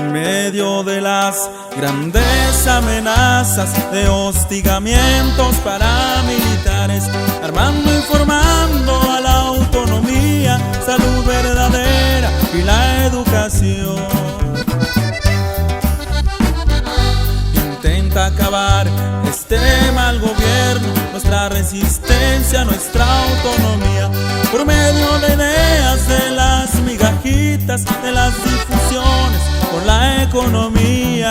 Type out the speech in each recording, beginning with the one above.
En medio de las grandes amenazas de hostigamientos paramilitares, armando y formando a la autonomía, salud verdadera y la educación. Intenta acabar este mal gobierno, nuestra resistencia, nuestra autonomía, por medio de ideas, de las migajitas, de las difusiones, con la economía.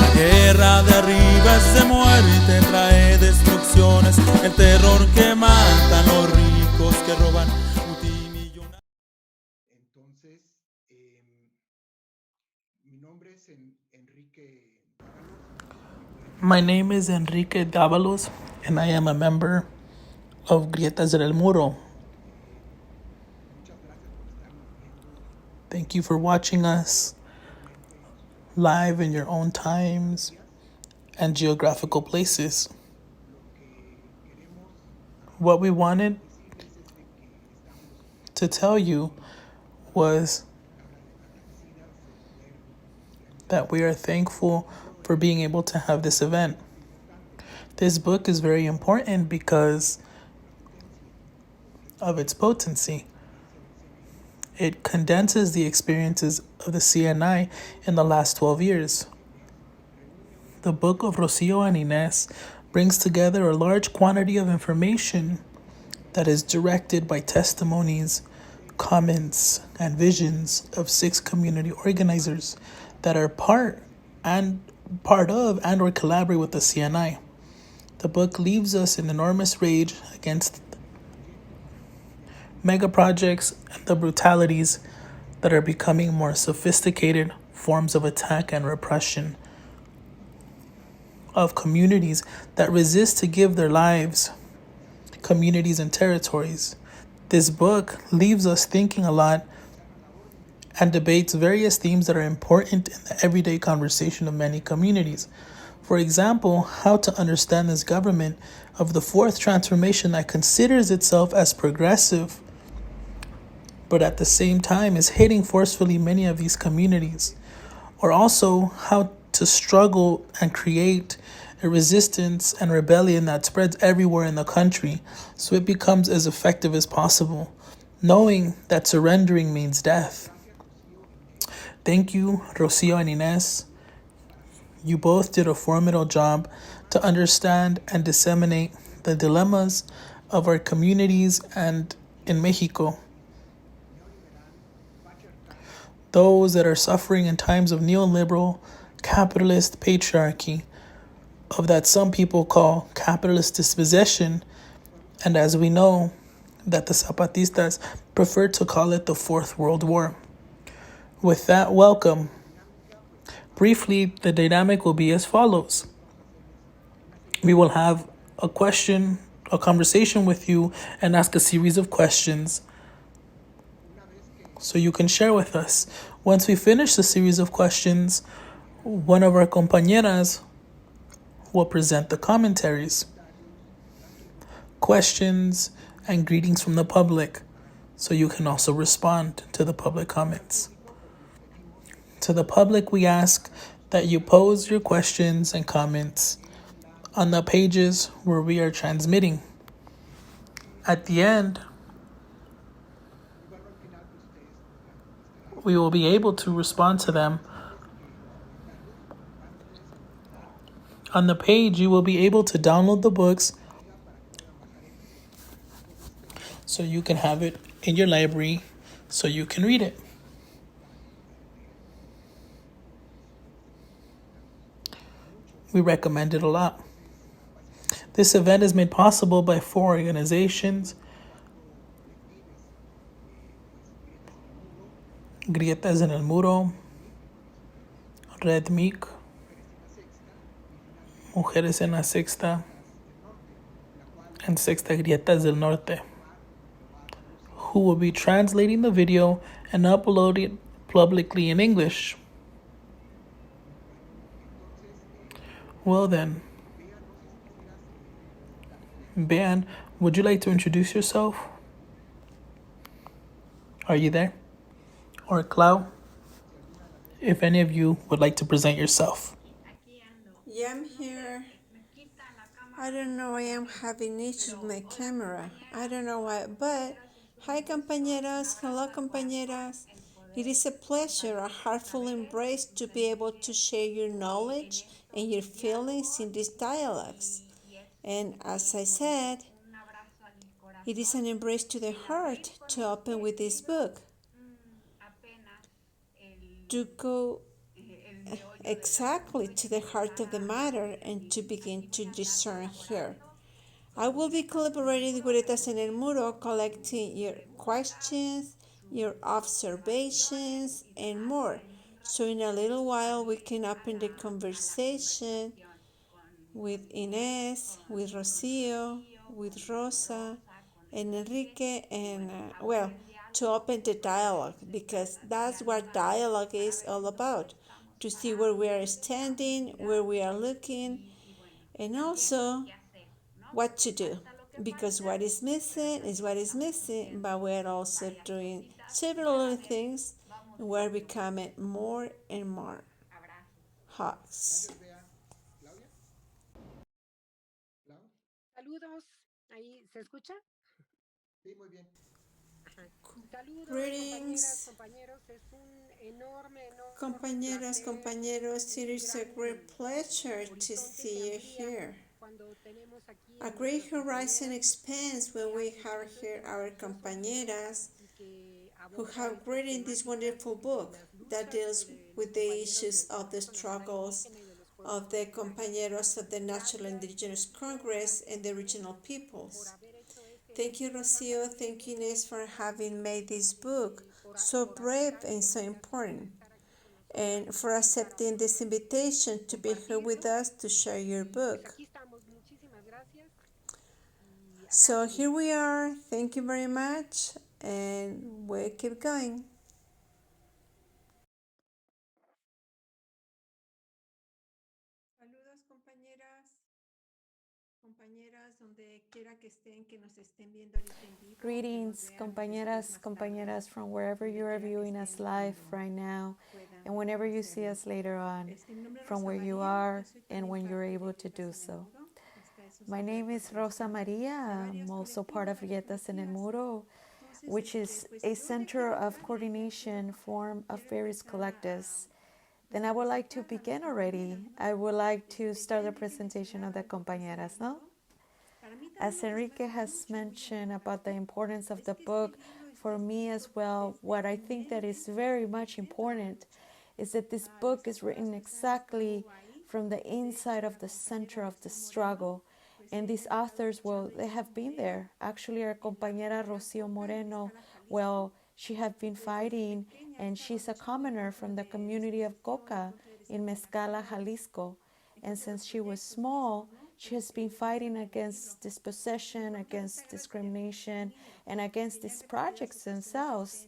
La guerra de arriba es de muerte, trae destrucciones, el terror que mata a los ricos que roban multimillonarios. Entonces, mi nombre es Enrique. My name is Enrique Dávalos, and I am a member of Grietas del Muro. Thank you for watching us live in your own times and geographical places. What we wanted to tell you was that we are thankful for being able to have this event. This book is very important because of its potency. It condenses the experiences of the CNI in the last 12 years. The book of Rocio and Inés brings together a large quantity of information that is directed by testimonies, comments, and visions of 6 community organizers that are part of and or collaborate with the CNI. The book leaves us in enormous rage against megaprojects and the brutalities that are becoming more sophisticated forms of attack and repression of communities that resist to give their lives, communities and territories. This book leaves us thinking a lot and debates various themes that are important in the everyday conversation of many communities. For example, how to understand this government of the fourth transformation that considers itself as progressive, but at the same time is hitting forcefully many of these communities. Or also how to struggle and create a resistance and rebellion that spreads everywhere in the country so it becomes as effective as possible, knowing that surrendering means death. Thank you, Rocio and Inés. You both did a formidable job to understand and disseminate the dilemmas of our communities and in Mexico. Those that are suffering in times of neoliberal, capitalist patriarchy, of that some people call capitalist dispossession, and as we know, that the Zapatistas prefer to call it the Fourth World War. With that, welcome. Briefly, the dynamic will be as follows. We will have a conversation with you and ask a series of questions so you can share with us. Once we finish the series of questions, one of our compañeras will present the commentaries, questions, and greetings from the public, so you can also respond to the public comments. To the public, we ask that you pose your questions and comments on the pages where we are transmitting. At the end, we will be able to respond to them. On the page, you will be able to download the books so you can have it in your library so you can read it. We recommend it a lot. This event is made possible by 4 organizations: Grietas en el Muro, Red MIC, Mujeres en la Sexta, and Sexta Grietas del Norte, who will be translating the video and uploading it publicly in English. Well then, Ben, would you like to introduce yourself? Are you there? Or Clau, si alguna la vez if any of you would like to present yourself. Yeah, I'm here. I don't know, I am having issues with my camera. I don't know why, but hi, compañeras. Hello, compañeras. It is a pleasure, a heartful embrace to be able to share your knowledge and your feelings in these dialogues. And as I said, it is an embrace to the heart to open with this book, to go exactly to the heart of the matter and to begin to discern here. I will be collaborating with Itas en el Muro, collecting your questions, your observations, and more. So in a little while we can open the conversation with Inés, with Rocio, with Rosa, and Enrique, and to open the dialogue, because that's what dialogue is all about, to see where we are standing, where we are looking, and also what to do, because what is missing, but we're also doing several other things, and we're becoming more and more hugs. Gracias, Bea. Claudia, Clau. Saludos, ahí, ¿se escucha? Sí, muy bien. Ajá. Saludos, compañeras, Greetings, compañeros. Es un enorme, enorme compañeras, placer, compañeros. It un is a gran great pleasure to horizonte se see you amplía here. cuando tenemos aquí A a great nuestras horizon compañeras expands que when we hacen have todo here este our maravilloso libro compañeras y que who aborda have estas written this temáticas wonderful de book las that luchas deals de los with the compañeros issues del of the Consejo Nacional struggles Indígena y de los pueblos of the originarios. compañeros of the National Gracias, Indigenous Rocío, Congress gracias and the Inés regional por peoples. haber hecho este Thank you, libro tan Rocio. Thank you, maravilloso Inés, for having made this book y so por brave aceptar and esta so invitación a important, estar aquí con nosotras and for para accepting this poder invitation to be here with compartirlo. us to share your Y pues book. aquí estamos. Muchísimas gracias y acá So here seguimos. we are. Thank you very much, and we'll keep going. Saludos, compañeras. Compañeras, donde quiera que estén, que nos estén viendo ahorita en vivo. Greetings, compañeras, compañeras, from wherever you are viewing us live right now, and whenever you see us later on, from where you are and when you're able to do so. My name is Rosa Maria. I'm also part of Rietas en el Muro, which is a center of coordination form of various collectives. Then I would like to begin already. I would like to start the presentation of the compañeras, no? As Enrique has mentioned about the importance of the book, for me as well, what I think that is very much important is that this book is written exactly from the inside of the center of the struggle. And these authors, well, they have been there. Actually, our compañera Rocio Moreno, well, she has been fighting, and she's a commoner from the community of Coca in Mezcala, Jalisco. And since she was small, she has been fighting against dispossession, against discrimination, and against these projects themselves,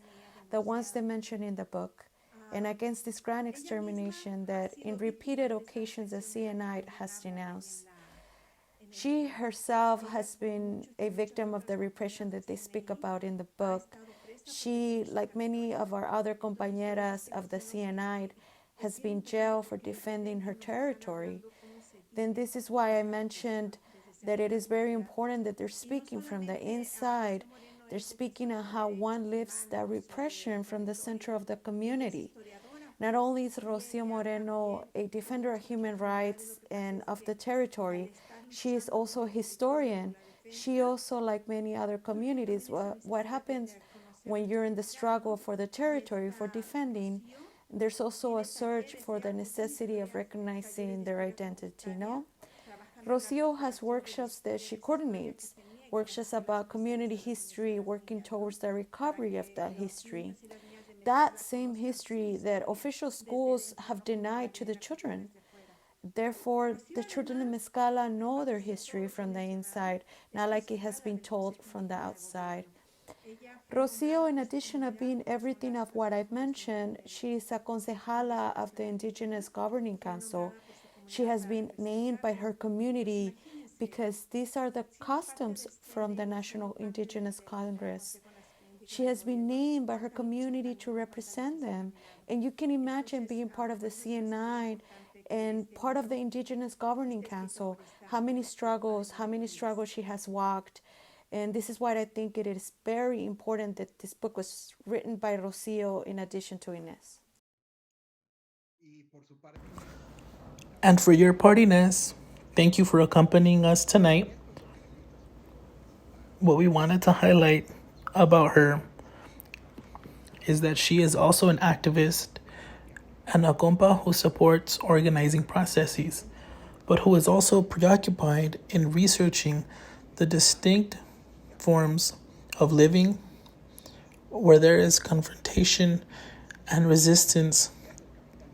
the ones they mention in the book, and against this grand extermination that in repeated occasions the CNI has denounced. She herself has been a victim of the repression that they speak about in the book. She, like many of our other compañeras of the CNI, has been jailed for defending her territory. Then this is why I mentioned that it is very important that they're speaking from the inside. They're speaking on how one lives that repression from the center of the community. Not only is Rocio Moreno a defender of human rights and of the territory, she is also a historian. She also, like many other communities, what happens when you're in the struggle for the territory, for defending, there's also a search for the necessity of recognizing their identity, no? Rocio has workshops that she coordinates, workshops about community history, working towards the recovery of that history. That same history that official schools have denied to the children. Therefore, the children in Mezcala know their history from the inside, not like it has been told from the outside. Rocio, in addition to being everything of what I've mentioned, she is a concejala of the Indigenous Governing Council. She has been named by her community because these are the customs from the National Indigenous Congress. She has been named by her community to represent them. And you can imagine being part of the CNI and part of the Indigenous Governing Council, how many struggles she has walked. And this is why I think it is very important that this book was written by Rocio in addition to Inés. And for your part, Inés, thank you for accompanying us tonight. What we wanted to highlight about her is that she is also an activist and a compa who supports organizing processes, but who is also preoccupied in researching the distinct forms of living where there is confrontation and resistance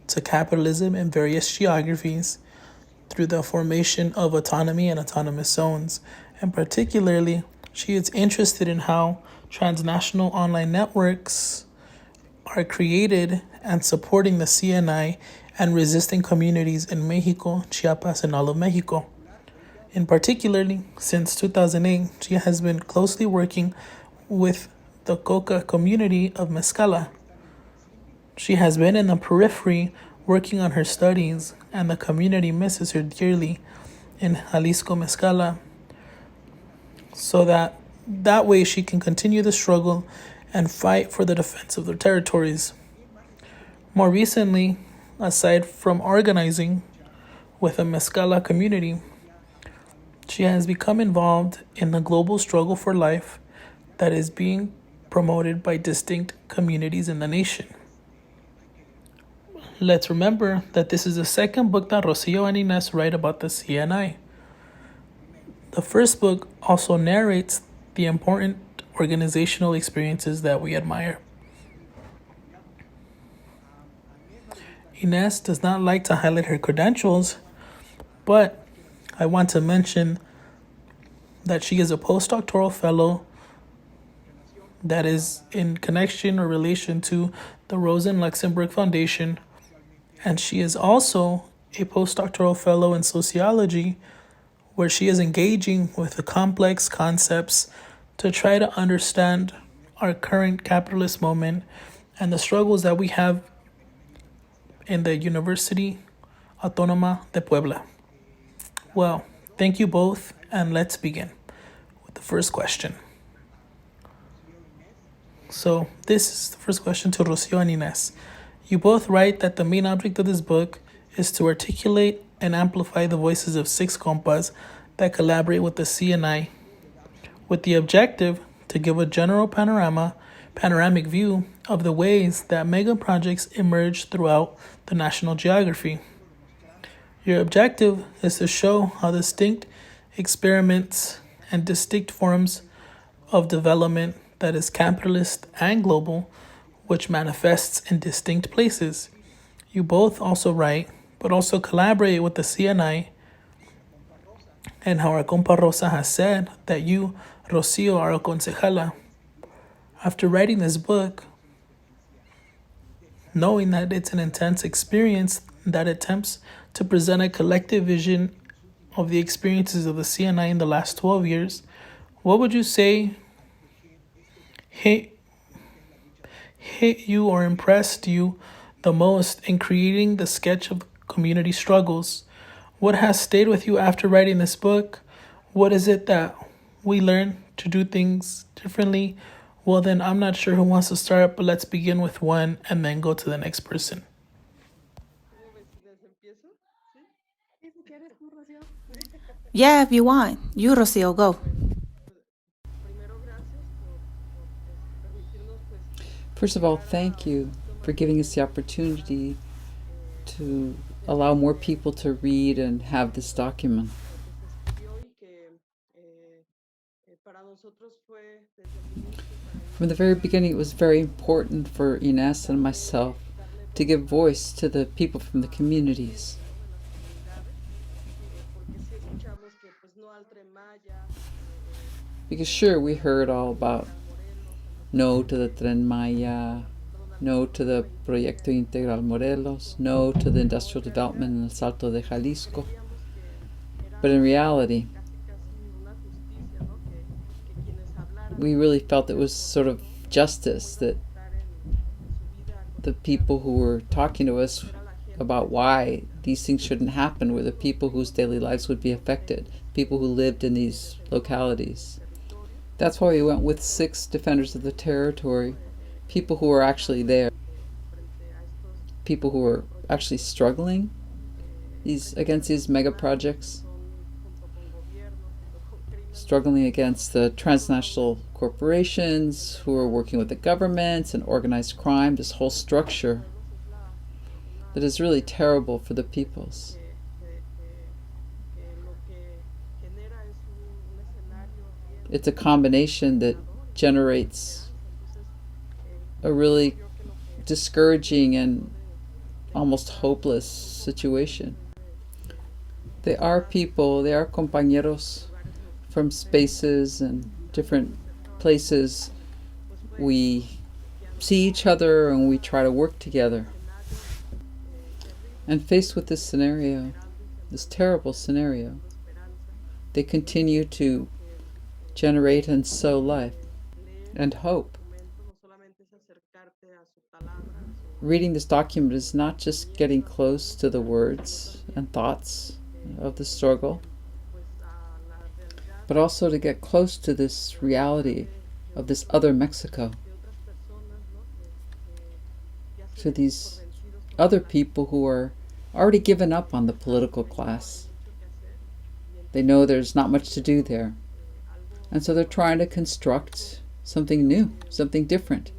to capitalism in various geographies through the formation of autonomy and autonomous zones. And particularly, she is interested in how transnational online networks are created and supporting the CNI and resisting communities in Mexico, Chiapas, and all of Mexico. In particularly, since 2008, she has been closely working with the Coca community of Mezcala. She has been in the periphery working on her studies, and the community misses her dearly in Jalisco, Mezcala, so that way she can continue the struggle and fight for the defense of their territories. More recently, aside from organizing with the Mezcala community, she has become involved in the global struggle for life that is being promoted by distinct communities in the nation. Let's remember that this is the second book that Rocio and Inés write about the CNI. The first book also narrates the important organizational experiences that we admire. Inés does not like to highlight her credentials, but I want to mention that she is a postdoctoral fellow that is in connection or relation to the Rosa Luxemburg Foundation, and she is also a postdoctoral fellow in sociology, where she is engaging with the complex concepts to try to understand our current capitalist moment and the struggles that we have in the University Autónoma de Puebla. Well, thank you both, and let's begin with the first question. So this is the first question to Rocio and Inés. You both write that the main object of this book is to articulate and amplify the voices of 6 compas that collaborate with the CNI, with the objective to give a general panoramic view of the ways that megaprojects emerge throughout the national geography. Your objective is to show how distinct experiments and distinct forms of development that is capitalist and global, which manifests in distinct places. You both also write, but also collaborate with the CNI, and how our compa Rosa has said that you, Rocio, are a concejala. After writing this book, knowing that it's an intense experience that attempts to present a collective vision of the experiences of the CNI in the last 12 years, what would you say hit you or impressed you the most in creating the sketch of community struggles? What has stayed with you after writing this book? What is it that we learn to do things differently? Well, then I'm not sure who wants to start, but let's begin with one and then go to the next person. Yeah, if you want. You, Rocio, go. First of all, thank you for giving us the opportunity to allow more people to read and have this document. From the very beginning, it was very important for Inés and myself to give voice to the people from the communities. Because sure, we heard all about no to the Tren Maya, no to the Proyecto Integral Morelos, no to the industrial development in the Salto de Jalisco. But in reality, we really felt it was sort of justice that the people who were talking to us about why these things shouldn't happen were the people whose daily lives would be affected, people who lived in these localities. That's why we went with 6 defenders of the territory, people who were actually there, people who were actually struggling against these mega projects, struggling against the transnational corporations who are working with the governments and organized crime, this whole structure that is really terrible for the peoples. It's a combination that generates a really discouraging and almost hopeless situation. They are people, they are compañeros from spaces and different places. We see each other and we try to work together. And faced with this scenario, this terrible scenario, they continue to generate and sow life and hope. Reading this document is not just getting close to the words and thoughts of the struggle, but also to get close to this reality of this other Mexico, to these other people who are already given up on the political class. They know there's not much to do there. And so they're trying to construct something new, something different.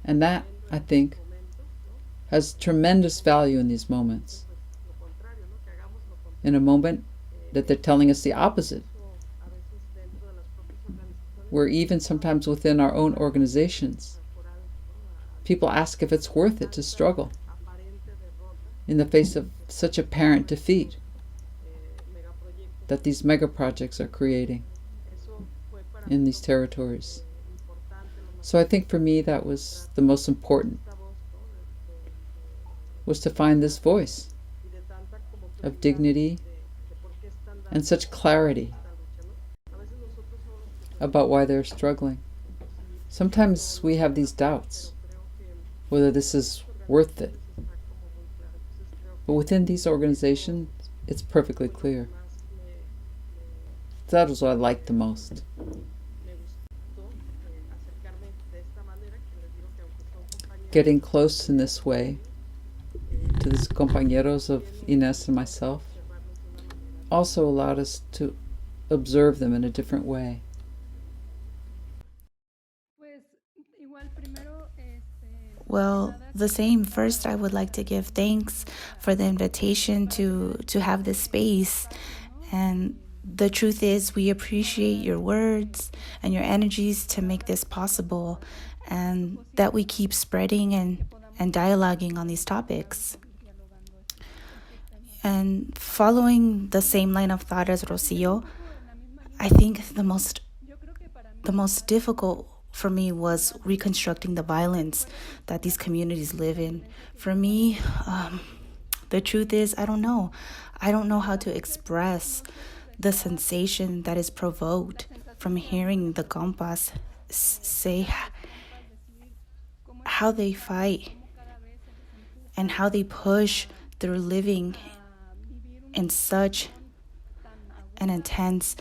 And that, I think, has tremendous value in these moments. In a moment that they're telling us the opposite. Where even sometimes within our own organizations, people ask if it's worth it to struggle in the face of such apparent defeat that these mega projects are creating in these territories. So I think for me that was the most important, was to find this voice of dignity and such clarity about why they're struggling. Sometimes we have these doubts whether this is worth it. But within these organizations, it's perfectly clear. That was what I liked the most. Getting close in this way to these compañeros of Inés and myself also allowed us to observe them in a different way. Well, the same. First, I would like to give thanks for the invitation to have this space. And the truth is, we appreciate your words and your energies to make this possible, and that we keep spreading and dialoguing on these topics. And following the same line of thought as Rocio, I think the most difficult for me was reconstructing the violence that these communities live in. For me, the truth is, I don't know. I don't know how to express the sensation that is provoked from hearing the compas say how they fight and how they push through living in such an intense,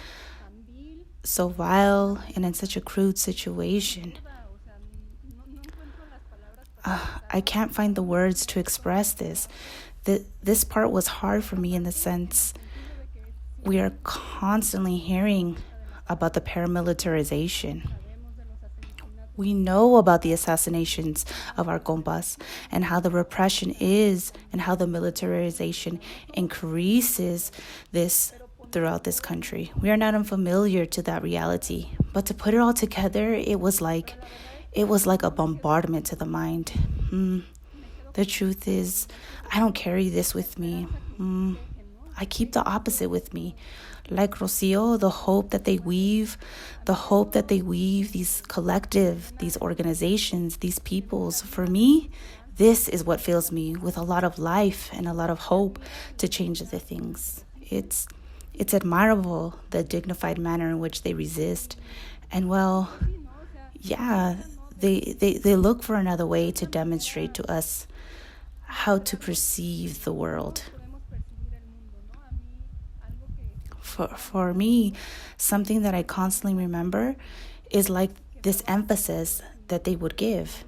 so vile, and in such a crude situation. I can't find the words to express this. This part was hard for me in the sense we are constantly hearing about the paramilitarization. We know about the assassinations of our compas and how the repression is and how the militarization increases this throughout this country. We are not unfamiliar to that reality, but to put it all together, it was like a bombardment to the mind. The truth is, I don't carry this with me. I keep the opposite with me. Like Rocio, the hope that they weave, these collective, these organizations, these peoples. For me, this is what fills me with a lot of life and a lot of hope to change the things. It's admirable, the dignified manner in which they resist. And well, yeah, they look for another way to demonstrate to us how to perceive the world. For me, something that I constantly remember is like this emphasis that they would give.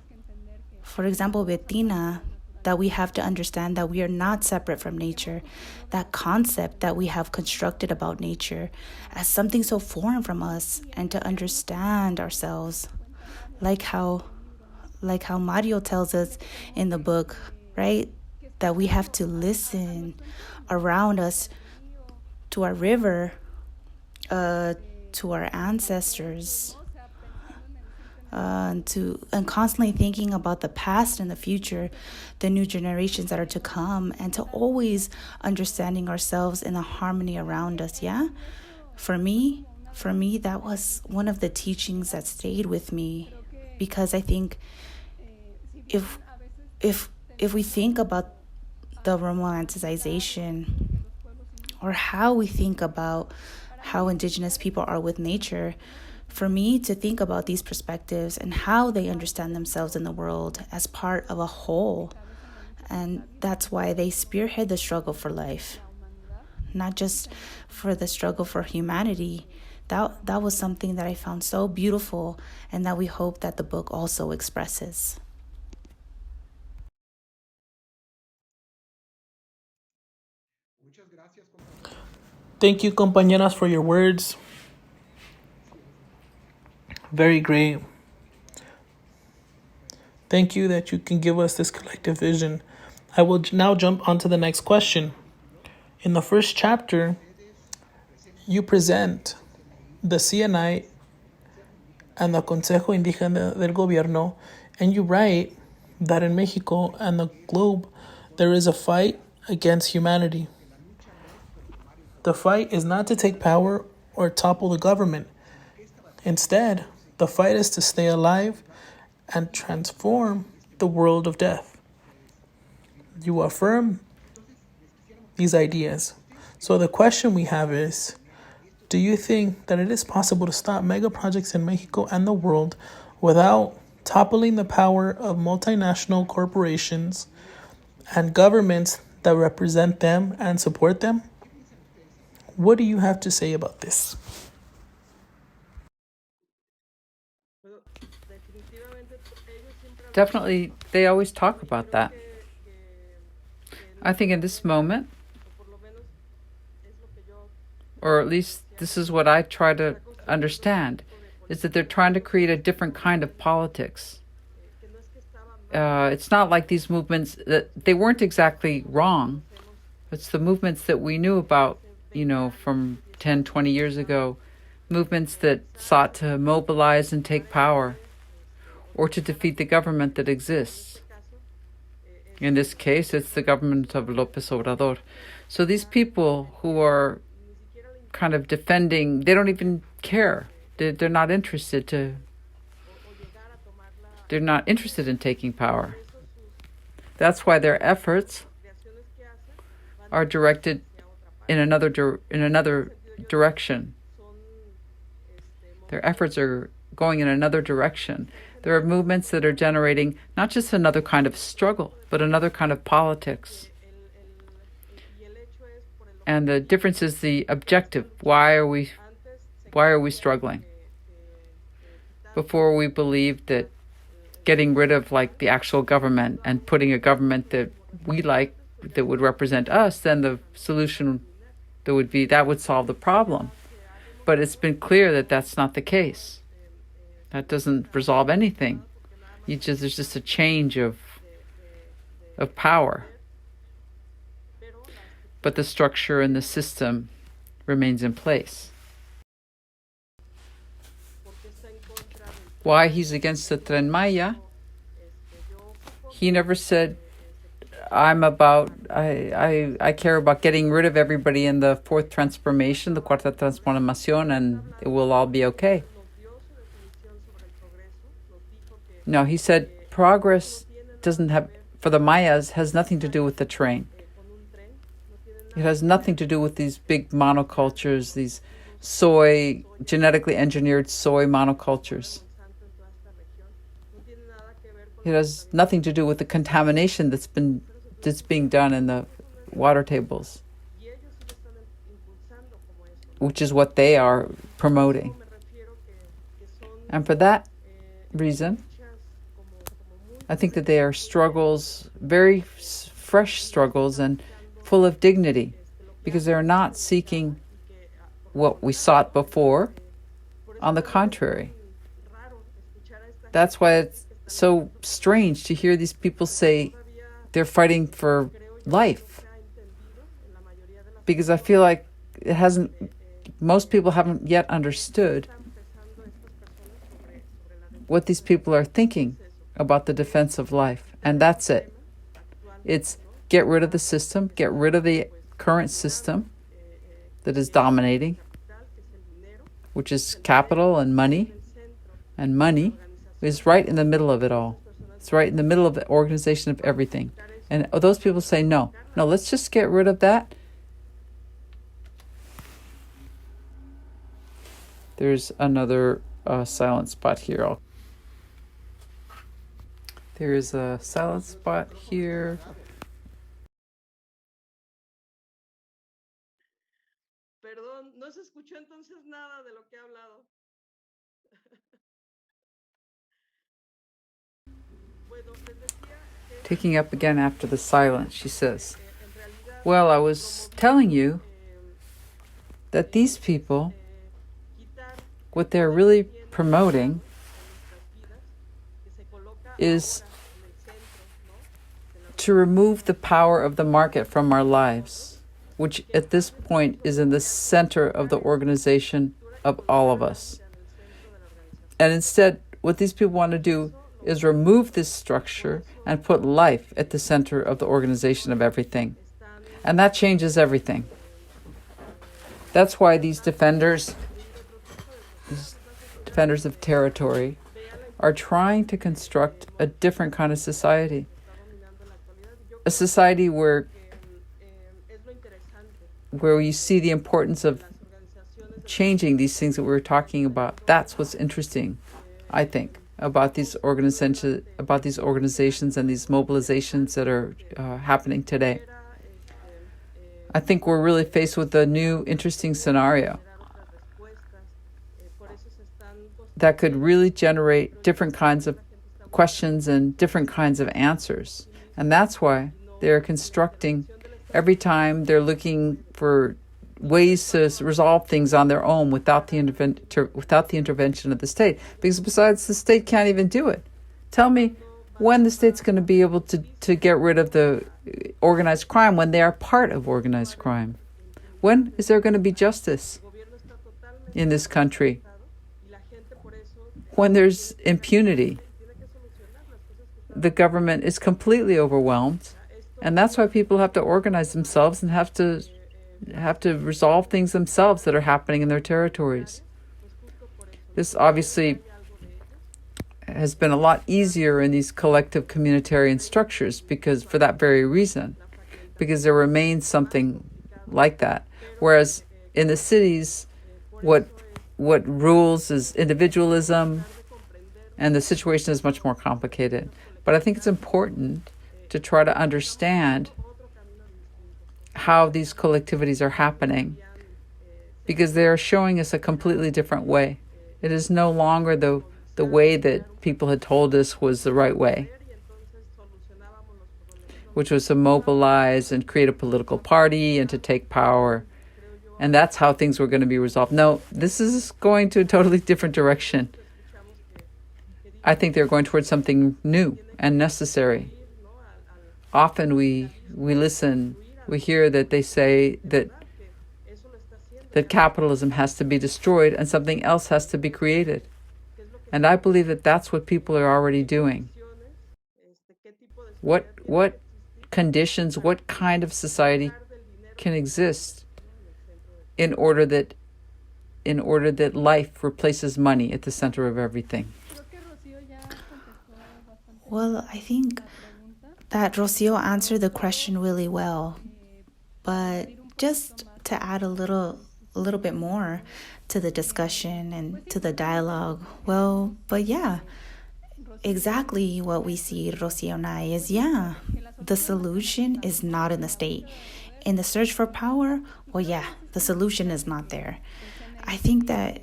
For example, Bettina, that we have to understand that we are not separate from nature, that concept that we have constructed about nature as something so foreign from us, and to understand ourselves, like how Mario tells us in the book, right? That we have to listen around us to our river, to our ancestors, and constantly thinking about the past and the future, the new generations that are to come, and to always understanding ourselves in the harmony around us. Yeah, for me, that was one of the teachings that stayed with me, because I think if we think about the romanticization, or how we think about how Indigenous people are with nature, for me to think about these perspectives and how they understand themselves in the world as part of a whole. And that's why they spearhead the struggle for life, not just for the struggle for humanity. That was something that I found so beautiful, and that we hope that the book also expresses. Thank you, compañeras, for your words. Very great. Thank you that you can give us this collective vision. I will now jump on to the next question. In the first chapter, you present the CNI and the Consejo Indígena del Gobierno, and you write that in Mexico and the globe, there is a fight against humanity. The fight is not to take power or topple the government. Instead, the fight is to stay alive and transform the world of death. You affirm these ideas. So the question we have is, do you think that it is possible to stop megaprojects in Mexico and the world without toppling the power of multinational corporations and governments that represent them and support them? What do you have to say about this? Definitely, they always talk about that. I think in this moment, or at least this is what I try to understand, is that they're trying to create a different kind of politics. It's not like these movements, that they weren't exactly wrong. It's the movements that we knew about, from 10, 20 years ago, movements that sought to mobilize and take power, or to defeat the government that exists. In this case, it's the government of López Obrador. So these people who are kind of defending, they don't even care. They're not interested in taking power. That's why their efforts are directed in another direction. Their efforts are going in another direction. There are movements that are generating not just another kind of struggle, but another kind of politics. And the difference is the objective. Why are we struggling? Before, we believed that getting rid of the actual government and putting a government that we like, that would represent us, then the solution that would solve the problem. But it's been clear that that's not the case. That doesn't resolve anything. There's just a change of power. But the structure and the system remains in place. Why he's against the Tren Maya? He never said, I care about getting rid of everybody in the fourth transformation, the Cuarta Transformación, and it will all be okay. No, he said progress for the Mayas, has nothing to do with the train. It has nothing to do with these big monocultures, these genetically engineered soy monocultures. It has nothing to do with the contamination that's being done in the water tables, which is what they are promoting. And for that reason, I think that they are struggles, very fresh struggles and full of dignity, because they're not seeking what we sought before. On the contrary, that's why it's so strange to hear these people say they're fighting for life, because I feel like most people haven't yet understood what these people are thinking about the defense of life. And that's it. It's get rid of the system, get rid of the current system that is dominating, which is capital and money. And money is right in the middle of it all. It's right in the middle of the organization of everything. And those people say, no, let's just get rid of that. There's another silent spot here. There is a silent spot here. Perdón, no se escuchó entonces nada de lo que ha hablado. Taking up again after the silence, she says, well, I was telling you that these people, what they're really promoting is to remove the power of the market from our lives, which at this point is in the center of the organization of all of us. And instead, what these people want to do is remove this structure and put life at the center of the organization of everything. And that changes everything. That's why these defenders of territory, are trying to construct a different kind of society. A society where you see the importance of changing these things that we were talking about. That's what's interesting, I think, about these organizations and these mobilizations that are happening today. I think we're really faced with a new, interesting scenario that could really generate different kinds of questions and different kinds of answers. And that's why they're constructing, every time they're looking for ways to resolve things on their own without the intervention of the state. Because besides, the state can't even do it. Tell me when the state's going to be able to get rid of the organized crime when they are part of organized crime. When is there going to be justice in this country? When there's impunity. The government is completely overwhelmed, and that's why people have to organize themselves and have to resolve things themselves that are happening in their territories. This obviously has been a lot easier in these collective communitarian structures because for that very reason, because there remains something like that. Whereas in the cities, what rules is individualism, and the situation is much more complicated. But I think it's important to try to understand how these collectivities are happening, because they are showing us a completely different way. It is no longer the way that people had told us was the right way, which was to mobilize and create a political party and to take power. And that's how things were going to be resolved. No, this is going to a totally different direction. I think they're going towards something new and necessary. Often we listen, we hear that they say that capitalism has to be destroyed and something else has to be created. And I believe that that's what people are already doing. What conditions, what kind of society can exist in order that life replaces money at the center of everything? Well, I think that Rocio answered the question really well, but just to add a little bit more to the discussion and to the dialogue, but yeah, exactly what we see, Rocio and I, is yeah, the solution is not in the state. In the search for power, well, yeah, the solution is not there. I think that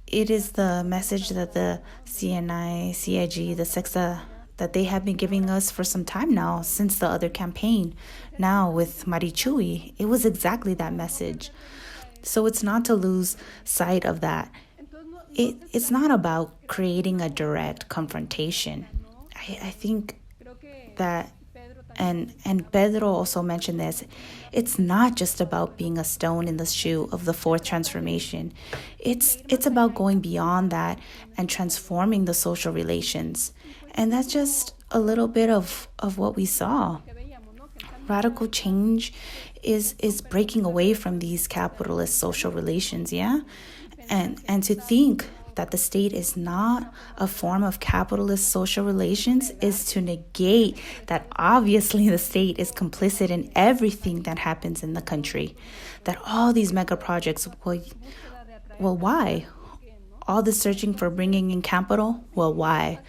it is the message that the CNI-CIG, the SEXA, that they have been giving us for some time now, since the other campaign. Now with Marichui, it was exactly that message. So it's not to lose sight of that. It's not about creating a direct confrontation. I think that, and Pedro also mentioned this, it's not just about being a stone in the shoe of the fourth transformation. It's about going beyond that and transforming the social relations. And that's just a little bit of what we saw. Radical change is breaking away from these capitalist social relations, yeah? And to think that the state is not a form of capitalist social relations is to negate that obviously the state is complicit in everything that happens in the country. That all these mega projects, well, why? All the searching for bringing in capital, well, why?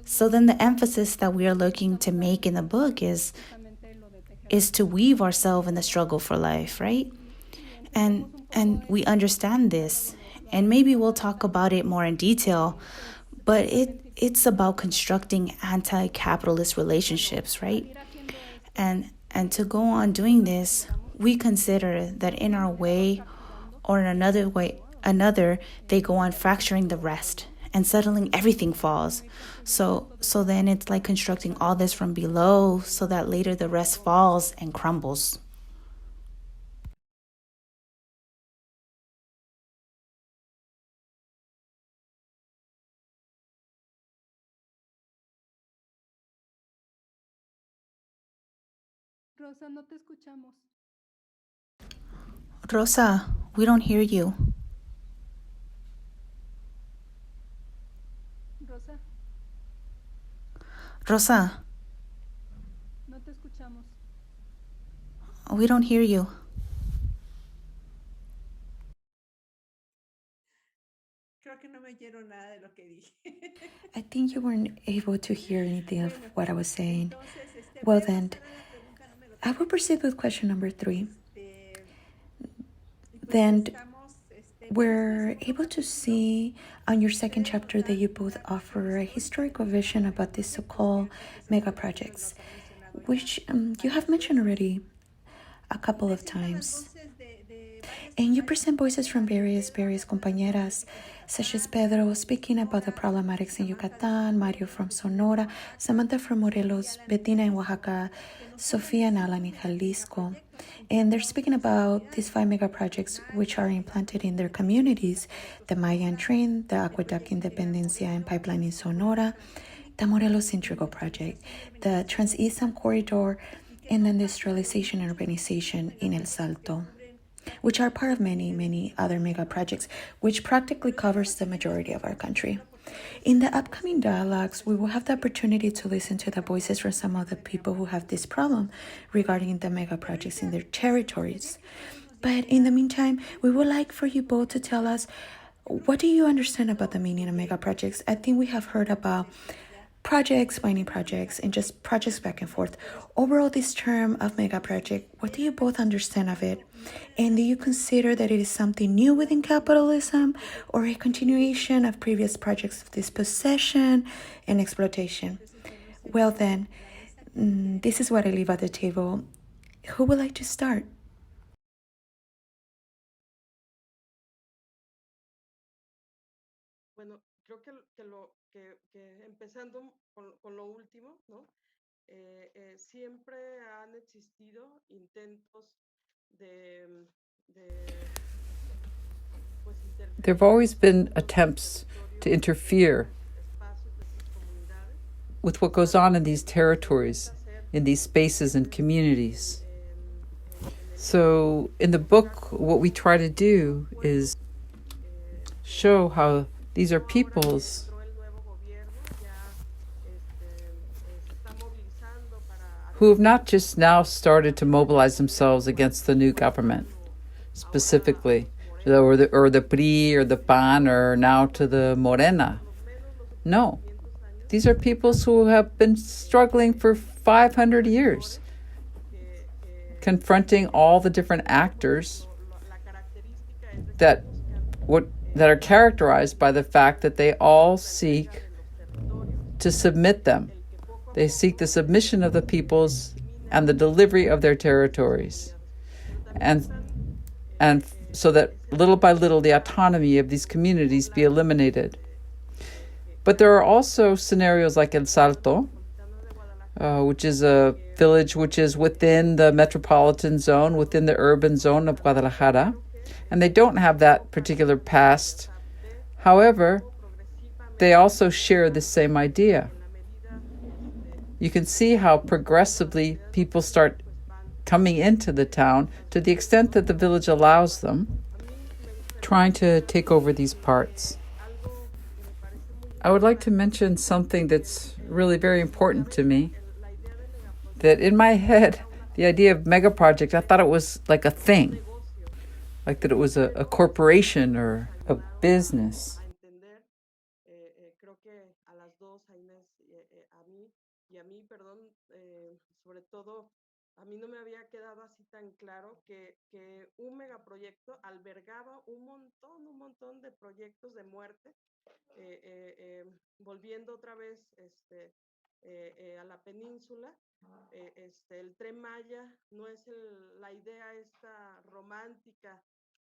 So then the emphasis that we are looking to make in the book is to weave ourselves in the struggle for life, right? And we understand this. And maybe we'll talk about it more in detail, but it's about constructing anti-capitalist relationships, right? And to go on doing this, we consider that in our way or in another, they go on fracturing the rest, and suddenly everything falls. So then it's like constructing all this from below so that later the rest falls and crumbles. Rosa, no te escuchamos. Rosa, we don't hear you. Rosa, Rosa, no te escuchamos. we don't hear you. I think you weren't able to hear anything of what I was saying. Well then, I will proceed with question number 3. Then we're able to see on your second chapter that you both offer a historical vision about these so-called megaprojects, which you have mentioned already a couple of times. And you present voices from various compañeras, such as Pedro speaking about the problematics in Yucatan, Mario from Sonora, Samantha from Morelos, Bettina in Oaxaca, Sofia and Alan in Jalisco. And they're speaking about these 5 mega projects which are implanted in their communities: the Mayan train, the Aqueduct Independencia and pipeline in Sonora, the Morelos Integral Project, the Trans-Eastern Corridor, and the industrialization and urbanization in El Salto, which are part of many other mega projects, which practically covers the majority of our country. In the upcoming dialogues, we will have the opportunity to listen to the voices from some of the people who have this problem regarding the mega projects in their territories. But in the meantime, we would like for you both to tell us, what do you understand about the meaning of mega projects? I think we have heard about projects, mining projects, and just projects back and forth. Overall, this term of mega project, what do you both understand of it? And do you consider that it is something new within capitalism or a continuation of previous projects of dispossession and exploitation? Well then, this is what I leave at the table. Who would like to start? Bueno, creo que empezando con lo último, ¿no? Siempre han existido intentos de There have always been attempts to interfere with what goes on in these territories, in these spaces and communities. So in the book, what we try to do is show how these are peoples who have not just now started to mobilize themselves against the new government, specifically, or the PRI or the PAN or now to the Morena. No, These are peoples who have been struggling for 500 years, confronting all the different actors that are characterized by the fact that they all seek to submit them. They seek the submission of the peoples and the delivery of their territories. And so that little by little the autonomy of these communities be eliminated. But there are also scenarios like El Salto, which is a village which is within the metropolitan zone, within the urban zone of Guadalajara, and they don't have that particular past. However, they also share the same idea. You can see how progressively people start coming into the town to the extent that the village allows them, trying to take over these parts. I would like to mention something that's really very important to me. That in my head, the idea of megaproject, I thought it was like a thing, like that it was a corporation or a business. Creo que a las dos, a Inés y a mí, perdón, sobre todo, a mí no me había quedado así tan claro que un megaproyecto albergaba un montón de proyectos de muerte, volviendo otra vez a la península. El Tren Maya no es la idea esta romántica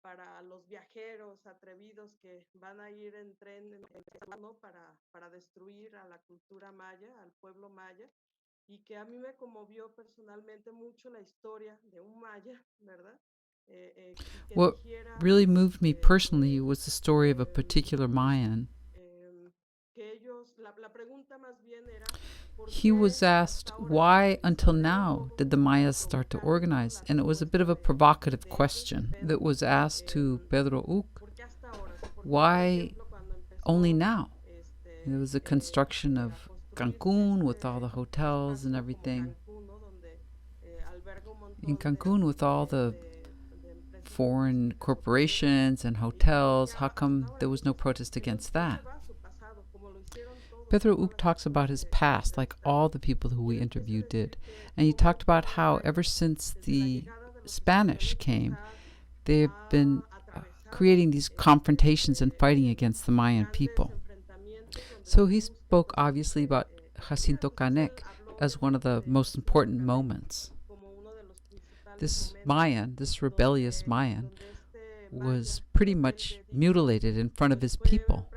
para los viajeros atrevidos que van a ir en tren, ¿no? para destruir a la cultura maya, al pueblo maya, y que a mí me conmovió personalmente mucho la historia de un maya, ¿verdad? What really moved me personally was the story of a particular Mayan. He was asked, why until now did the Mayas start to organize? And it was a bit of a provocative question that was asked to Pedro Uc. Why only now? There was a construction of Cancun with all the hotels and everything. In Cancun with all the foreign corporations and hotels, how come there was no protest against that? Pedro Uc talks about his past, like all the people who we interviewed did. And he talked about how ever since the Spanish came, they've been creating these confrontations and fighting against the Mayan people. So he spoke obviously about Jacinto Canec as one of the most important moments. This Mayan, this rebellious Mayan, was pretty much mutilated in front of his people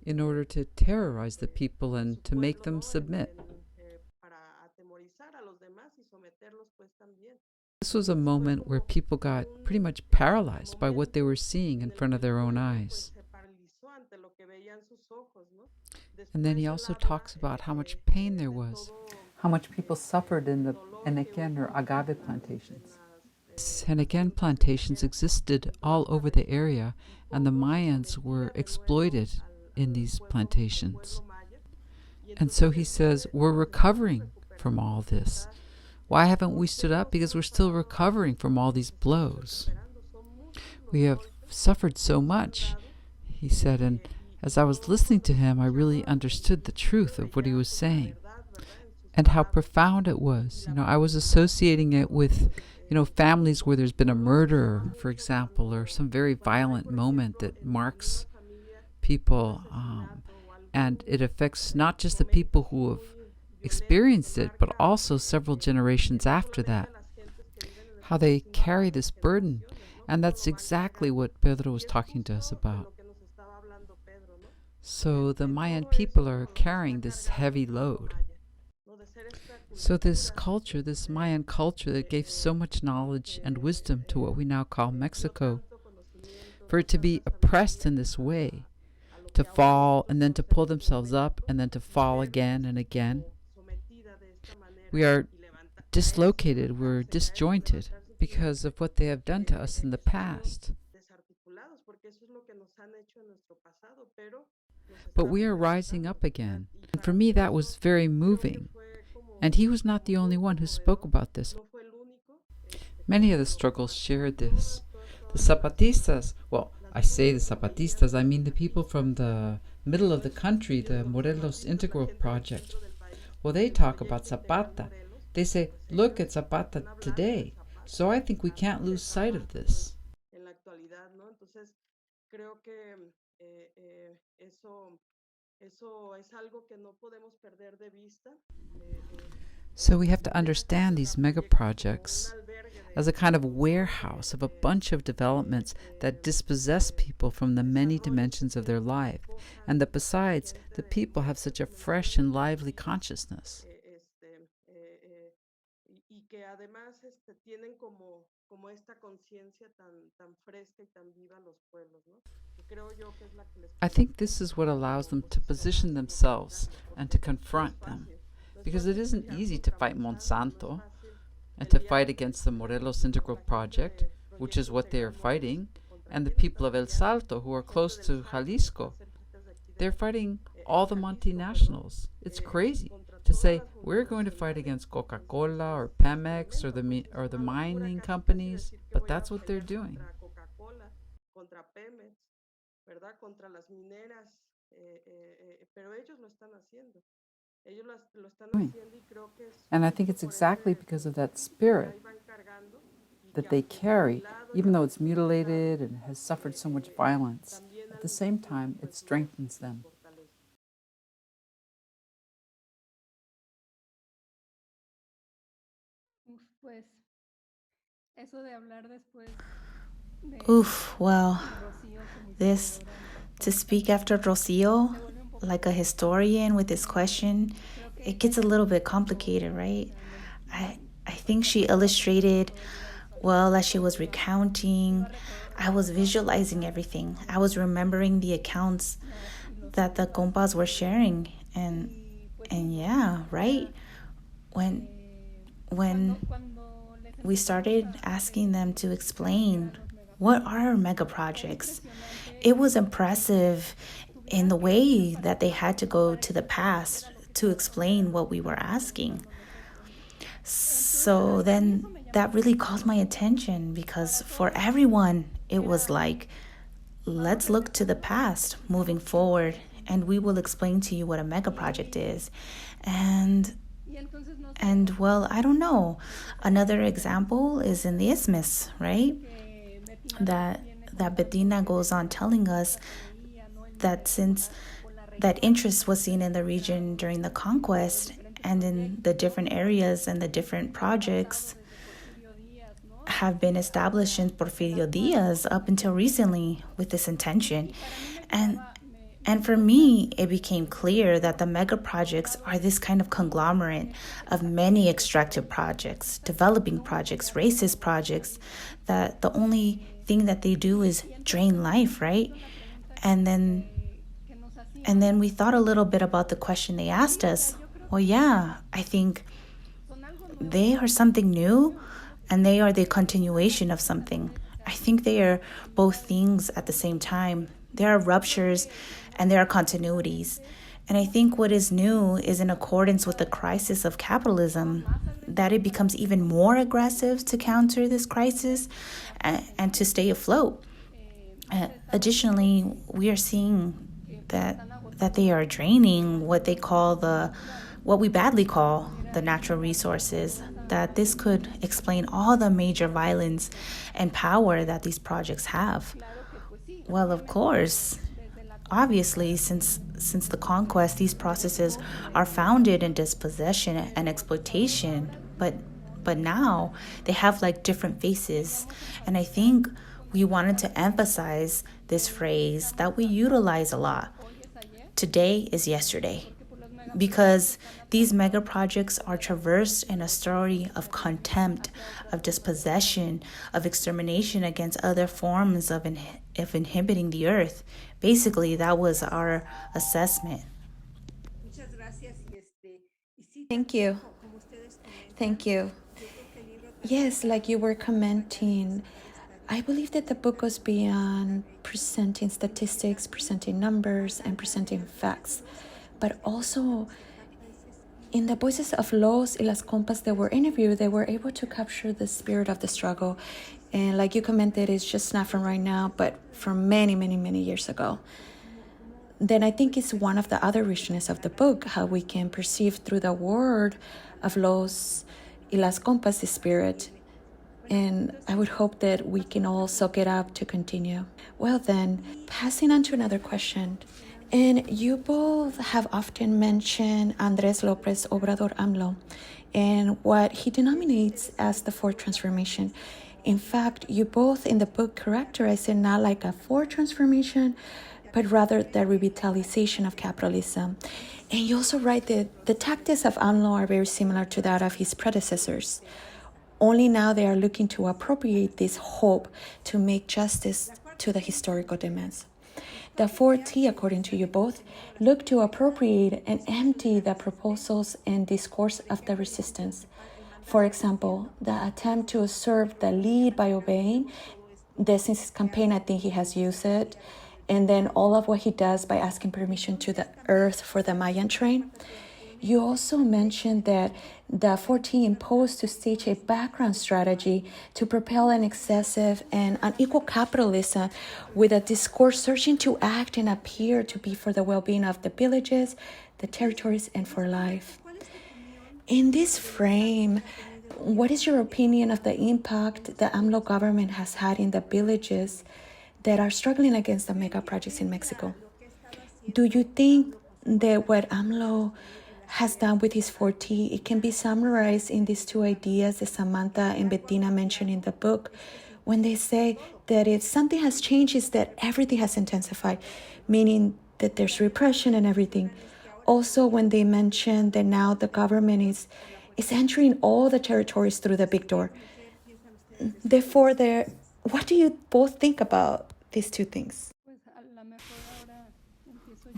in order to terrorize the people and to make them submit. This was a moment where people got pretty much paralyzed by what they were seeing in front of their own eyes. And then he also talks about how much pain there was, how much people suffered in the Enequén or agave plantations. Enequén plantations existed all over the area, and the Mayans were exploited in these plantations. And so he says, we're recovering from all this. Why haven't we stood up? Because we're still recovering from all these blows. We have suffered so much, he said, and as I was listening to him, I really understood the truth of what he was saying and how profound it was. I was associating it with, families where there's been a murder, for example, or some very violent moment that marks people, and it affects not just the people who have experienced it, but also several generations after that, how they carry this burden. And that's exactly what Pedro was talking to us about. So the Mayan people are carrying this heavy load. So this culture, this Mayan culture that gave so much knowledge and wisdom to what we now call Mexico, for it to be oppressed in this way, to fall and then to pull themselves up and then to fall again and again. We are dislocated, we're disjointed because of what they have done to us in the past. But we are rising up again. And for me, that was very moving. And he was not the only one who spoke about this. Many of the struggles shared this. The Zapatistas, I say the Zapatistas, I mean the people from the middle of the country, the Morelos Integral Project. Well, they talk about Zapata. They say, look at Zapata today. So I think we can't lose sight of this. en la actualidad, ¿no? Entonces, creo que eso es algo que no podemos perder de vista. So we have to understand these megaprojects as a kind of warehouse of a bunch of developments that dispossess people from the many dimensions of their life, and that besides, the people have such a fresh and lively consciousness. Y que además tienen como esta conciencia tan fresca y tan viva los pueblos, ¿no? Que creo yo que es la que les I think this is what allows them to position themselves and to confront them, because it isn't easy to fight Monsanto and to fight against the Morelos Integral Project, which is what they are fighting, and the people of El Salto who are close to Jalisco. They're fighting all the multinationals. It's crazy to say we're going to fight against Coca-Cola or Pemex or the mining companies, but that's what they're doing. Contra Pemex, ¿verdad? Contra las mineras, pero ellos lo están haciendo. Ellos lo están haciendo y creo que es And I think it's exactly because of that spirit that they carry, even though it's mutilated and has suffered so much violence. At the same time, it strengthens them. Pues eso de hablar después Oof, well, this, to speak after Rocio, like a historian with this question, it gets a little bit complicated, right? I think she illustrated well as she was recounting. I was visualizing everything. I was remembering the accounts that the compas were sharing, and yeah, right? When we started asking them to explain what are mega projects, it was impressive in the way that they had to go to the past to explain what we were asking. So then that really caught my attention, because for everyone, it was like, let's look to the past moving forward, and we will explain to you what a mega project is. And well, I don't know. Another example is in the Isthmus, right? That Bettina goes on telling us that since that interest was seen in the region during the conquest and in the different areas and the different projects have been established in Porfirio Diaz up until recently with this intention. And for me, it became clear that the mega projects are this kind of conglomerate of many extractive projects, developing projects, racist projects, that the only thing that they do is drain life, right? And then we thought a little bit about the question they asked us. Well, yeah, I think they are something new, and they are the continuation of something. I think they are both things at the same time. There are ruptures and there are continuities. And I think what is new is in accordance with the crisis of capitalism, that it becomes even more aggressive to counter this crisis and to stay afloat. Additionally, we are seeing that they are draining what we badly call the natural resources, that this could explain all the major violence and power that these projects have. Well, of course, obviously, since the conquest, these processes are founded in dispossession and exploitation, but now they have like different faces. And I think we wanted to emphasize this phrase that we utilize a lot. Today is yesterday, because these mega projects are traversed in a story of contempt, of dispossession, of extermination against other forms of inhibiting the earth. Basically, that was our assessment. Thank you. Thank you. Yes, like you were commenting, I believe that the book goes beyond presenting statistics, presenting numbers, and presenting facts, but also in the voices of los y las compas that were interviewed, they were able to capture the spirit of the struggle And like you commented, it's just not from right now, but from many, many, many years ago. Then I think it's one of the other richness of the book, how we can perceive through the word of los y las compas, the spirit. And I would hope that we can all soak it up to continue. Well then, passing on to another question. And you both have often mentioned Andres Lopez Obrador Amlo and what he denominates as the fourth transformation. In fact, you both in the book characterize it not like a fourth transformation, but rather the revitalization of capitalism. And you also write that the tactics of AMLO are very similar to that of his predecessors. Only now they are looking to appropriate this hope to make justice to the historical demands. The 4T, according to you both, look to appropriate and empty the proposals and discourse of the resistance. For example, the attempt to usurp the lead by obeying. Since his campaign, I think he has used it. And then all of what he does by asking permission to the earth for the Mayan train. You also mentioned that the 4T imposed to stage a background strategy to propel an excessive and unequal capitalism with a discourse searching to act and appear to be for the well-being of the villages, the territories, and for life. In this frame, what is your opinion of the impact the AMLO government has had in the villages that are struggling against the mega projects in Mexico? Do you think that what AMLO has done with his 4T, it can be summarized in these two ideas that Samantha and Bettina mentioned in the book, when they say that if something has changed, is that everything has intensified, meaning that there's repression and everything. Also, when they mention that now the government is entering all the territories through the big door. Therefore, what do you both think about these two things?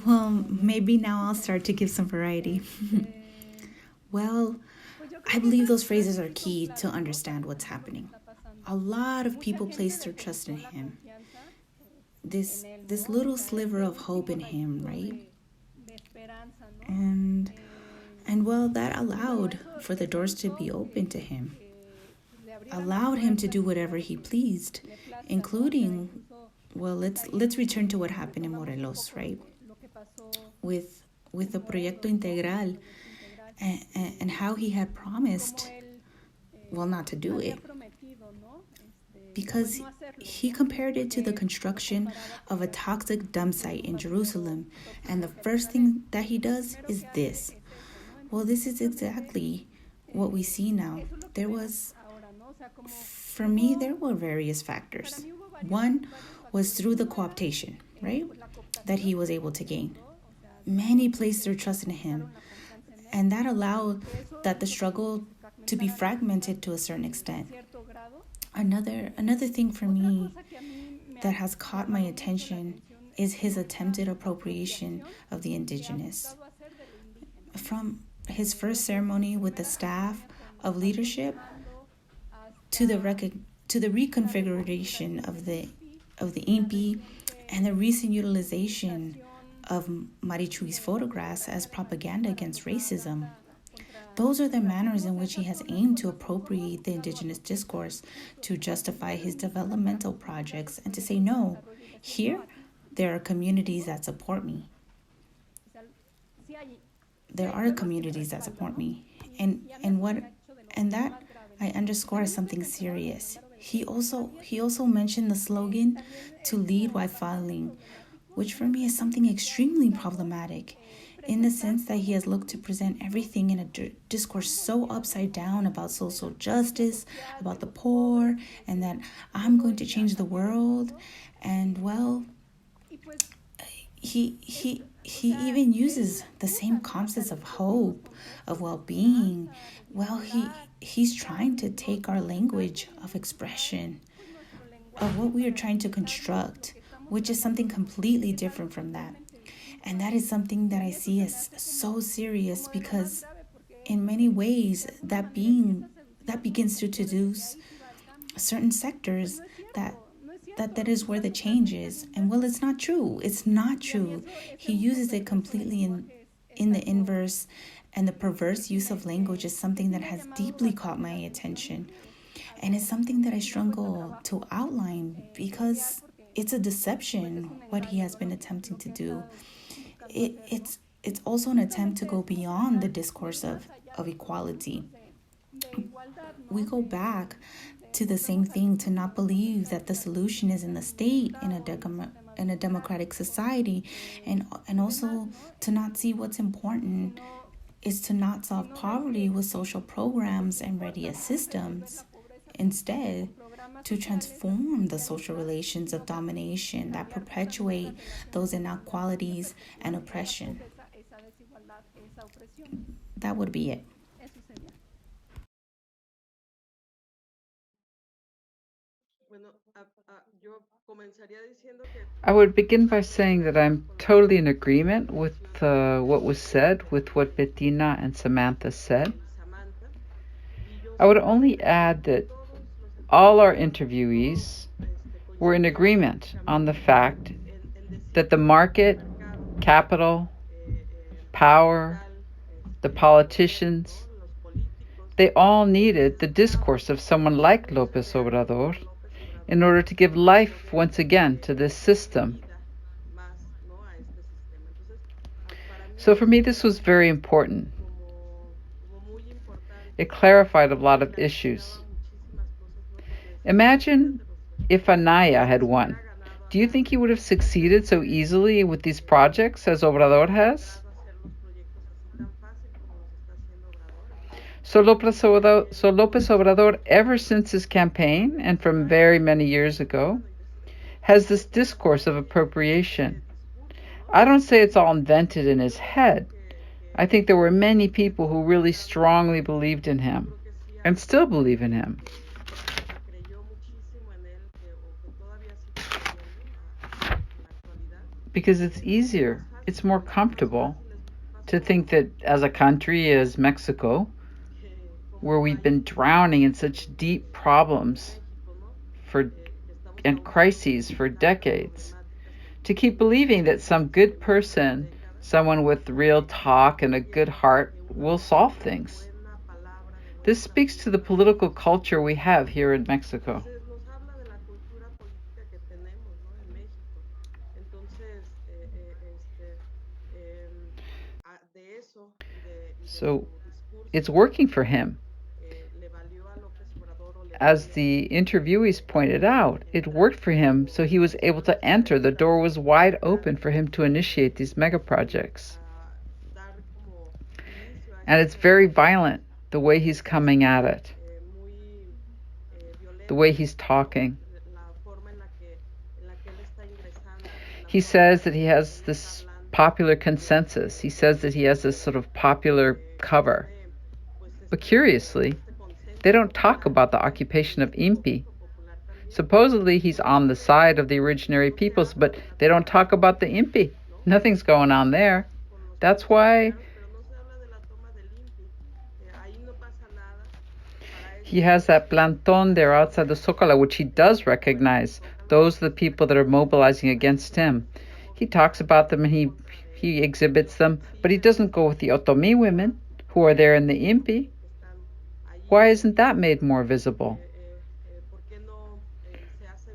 Well, maybe now I'll start to give some variety. Well, I believe those phrases are key to understand what's happening. A lot of people place their trust in him. This little sliver of hope in him, right? And well, that allowed for the doors to be open to him. Allowed him to do whatever he pleased, including, well, let's return to what happened in Morelos, right? With the Proyecto Integral and how he had promised, well, not to do it. Because he compared it to the construction of a toxic dump site in Jerusalem. And the first thing that he does is this. Well, this is exactly what we see now. For me, there were various factors. One was through the cooptation, right, that he was able to gain. Many placed their trust in him, and that allowed that the struggle to be fragmented to a certain extent. Another thing for me that has caught my attention is his attempted appropriation of the indigenous. From his first ceremony with the staff of leadership to the reconfiguration of the INPI and the recent utilization of Marichui's photographs as propaganda against racism. Those are the manners in which he has aimed to appropriate the indigenous discourse to justify his developmental projects and to say, no, here there are communities that support me. There are communities that support me. And that I underscore as something serious. He also mentioned the slogan to lead while following, which for me is something extremely problematic, in the sense that he has looked to present everything in a discourse so upside down about social justice, about the poor, and that I'm going to change the world. And well, he even uses the same concepts of hope, of well-being. Well, he's trying to take our language of expression, of what we are trying to construct, which is something completely different from that. And that is something that I see as so serious, because in many ways that begins to deduce certain sectors that is where the change is. And well, it's not true. It's not true. He uses it completely in the inverse, and the perverse use of language is something that has deeply caught my attention. And it's something that I struggle to outline because it's a deception what he has been attempting to do. It's also an attempt to go beyond the discourse of equality. We go back to the same thing, to not believe that the solution is in the state, in a democratic society, and also to not see what's important is to not solve poverty with social programs and ready systems. Instead, to transform the social relations of domination that perpetuate those inequalities and oppression. That would be it. I would begin by saying that I'm totally in agreement with what was said, with what Bettina and Samantha said. I would only add that all our interviewees were in agreement on the fact that the market, capital, power, the politicians, they all needed the discourse of someone like López Obrador in order to give life once again to this system. So for me, this was very important. It clarified a lot of issues. Imagine if Anaya had won. Do you think he would have succeeded so easily with these projects as Obrador has? So López Obrador, ever since his campaign, and from very many years ago, has this discourse of appropriation. I don't say it's all invented in his head. I think there were many people who really strongly believed in him and still believe in him. Because it's easier, it's more comfortable to think that as a country, as Mexico, where we've been drowning in such deep problems and crises for decades, to keep believing that some good person, someone with real talk and a good heart, will solve things. This speaks to the political culture we have here in Mexico. So it's working for him. As the interviewees pointed out, it worked for him, so he was able to enter. The door was wide open for him to initiate these megaprojects. And it's very violent, the way he's coming at it, the way he's talking. He says that he has this popular consensus. He says that he has this sort of popular cover. But curiously, they don't talk about the occupation of INPI. Supposedly he's on the side of the originary peoples, but they don't talk about the INPI. Nothing's going on there. That's why he has that planton there outside the Zócalo, which he does recognize. Those are the people that are mobilizing against him. He talks about them and he exhibits them, but he doesn't go with the Otomi women who are there in the INPI. Why isn't that made more visible?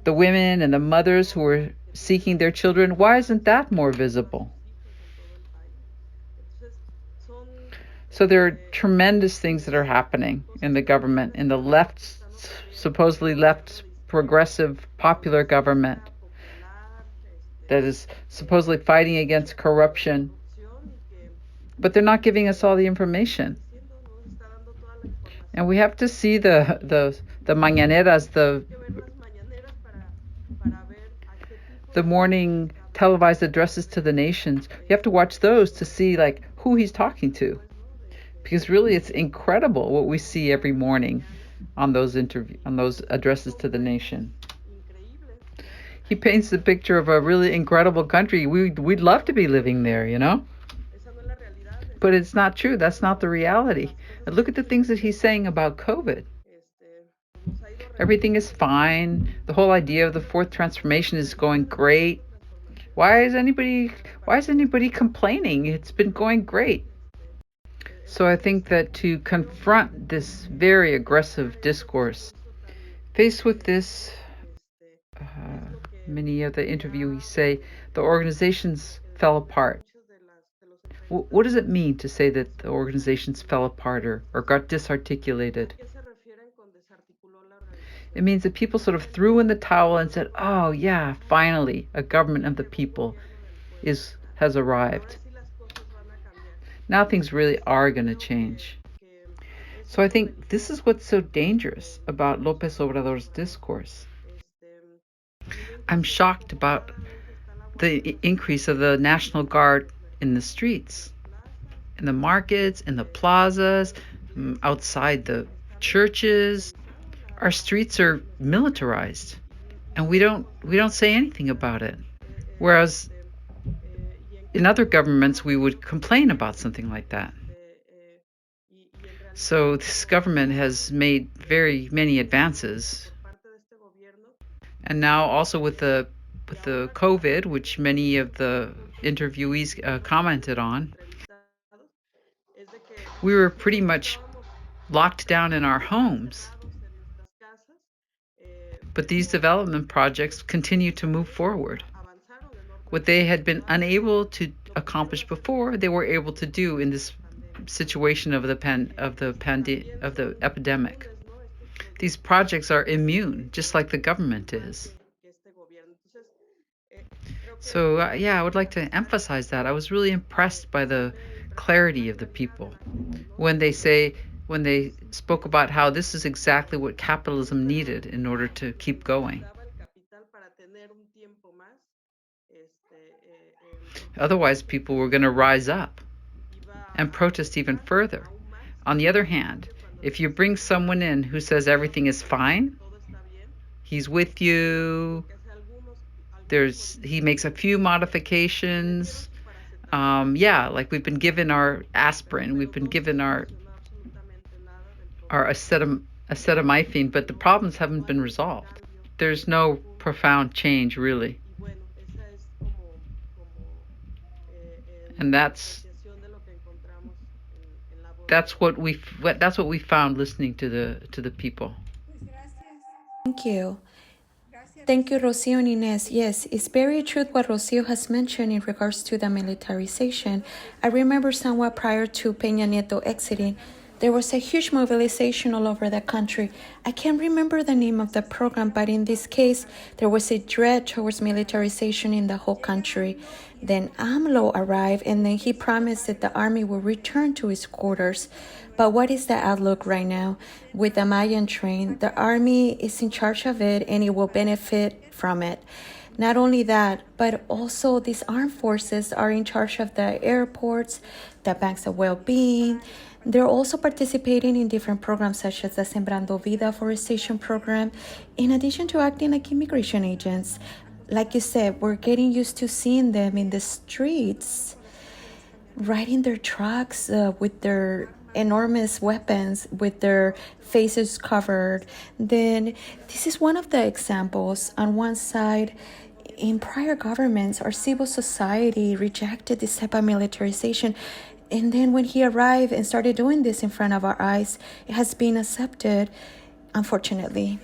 The women and the mothers who are seeking their children, why isn't that more visible? So there are tremendous things that are happening in the government, in the left, supposedly left, progressive, popular government that is supposedly fighting against corruption. But they're not giving us all the information. And we have to see the mañaneras, the morning televised addresses to the nations. You have to watch those to see like who he's talking to. Because really it's incredible what we see every morning on those addresses to the nation. He paints the picture of a really incredible country. We'd love to be living there, you know? But it's not true. That's not the reality. And look at the things that he's saying about COVID. Everything is fine. The whole idea of the fourth transformation is going great. Why is anybody complaining? It's been going great. So I think that to confront this very aggressive discourse Faced with this, many of the interviewees say the organizations fell apart. What does it mean to say that the organizations fell apart or got disarticulated? It means that people sort of threw in the towel and said, oh yeah, finally, a government of the people has arrived. Now things really are going to change. So I think this is what's so dangerous about López Obrador's discourse. I'm shocked about the increase of the National Guard in the streets, in the markets, in the plazas, outside the churches. Our streets are militarized, and we don't say anything about it. Whereas in other governments, we would complain about something like that. So this government has made very many advances. And now also with the COVID, which many of the interviewees commented on, we were pretty much locked down in our homes. But these development projects continue to move forward. What they had been unable to accomplish before, they were able to do in this situation of the epidemic. These projects are immune, just like the government is. So I would like to emphasize that. I was really impressed by the clarity of the people when they spoke about how this is exactly what capitalism needed in order to keep going. Otherwise, people were going to rise up and protest even further. On the other hand, if you bring someone in who says everything is fine, he's with you, he makes a few modifications. Like we've been given our aspirin, we've been given our acetaminophen, but the problems haven't been resolved. There's no profound change, really. And that's what we found listening to the people. Thank you. Thank you, Rocio and Inés. Yes, it's very true what Rocio has mentioned in regards to the militarization. I remember somewhat prior to Peña Nieto exiting, there was a huge mobilization all over the country. I can't remember the name of the program, but in this case, there was a dread towards militarization in the whole country. Then Amlo arrived, and then he promised that the army will return to its quarters. But what is the outlook right now? With the Mayan train, the army is in charge of it, and it will benefit from it. Not only that, but also these armed forces are in charge of the airports, the banks of well-being. They're also participating in different programs such as the Sembrando Vida forestation program, in addition to acting like immigration agents. Like you said, we're getting used to seeing them in the streets, riding their trucks with their enormous weapons, with their faces covered. Then this is one of the examples. On one side, in prior governments, our civil society rejected this type of militarization. And then when he arrived and started doing this in front of our eyes, it has been accepted, unfortunately.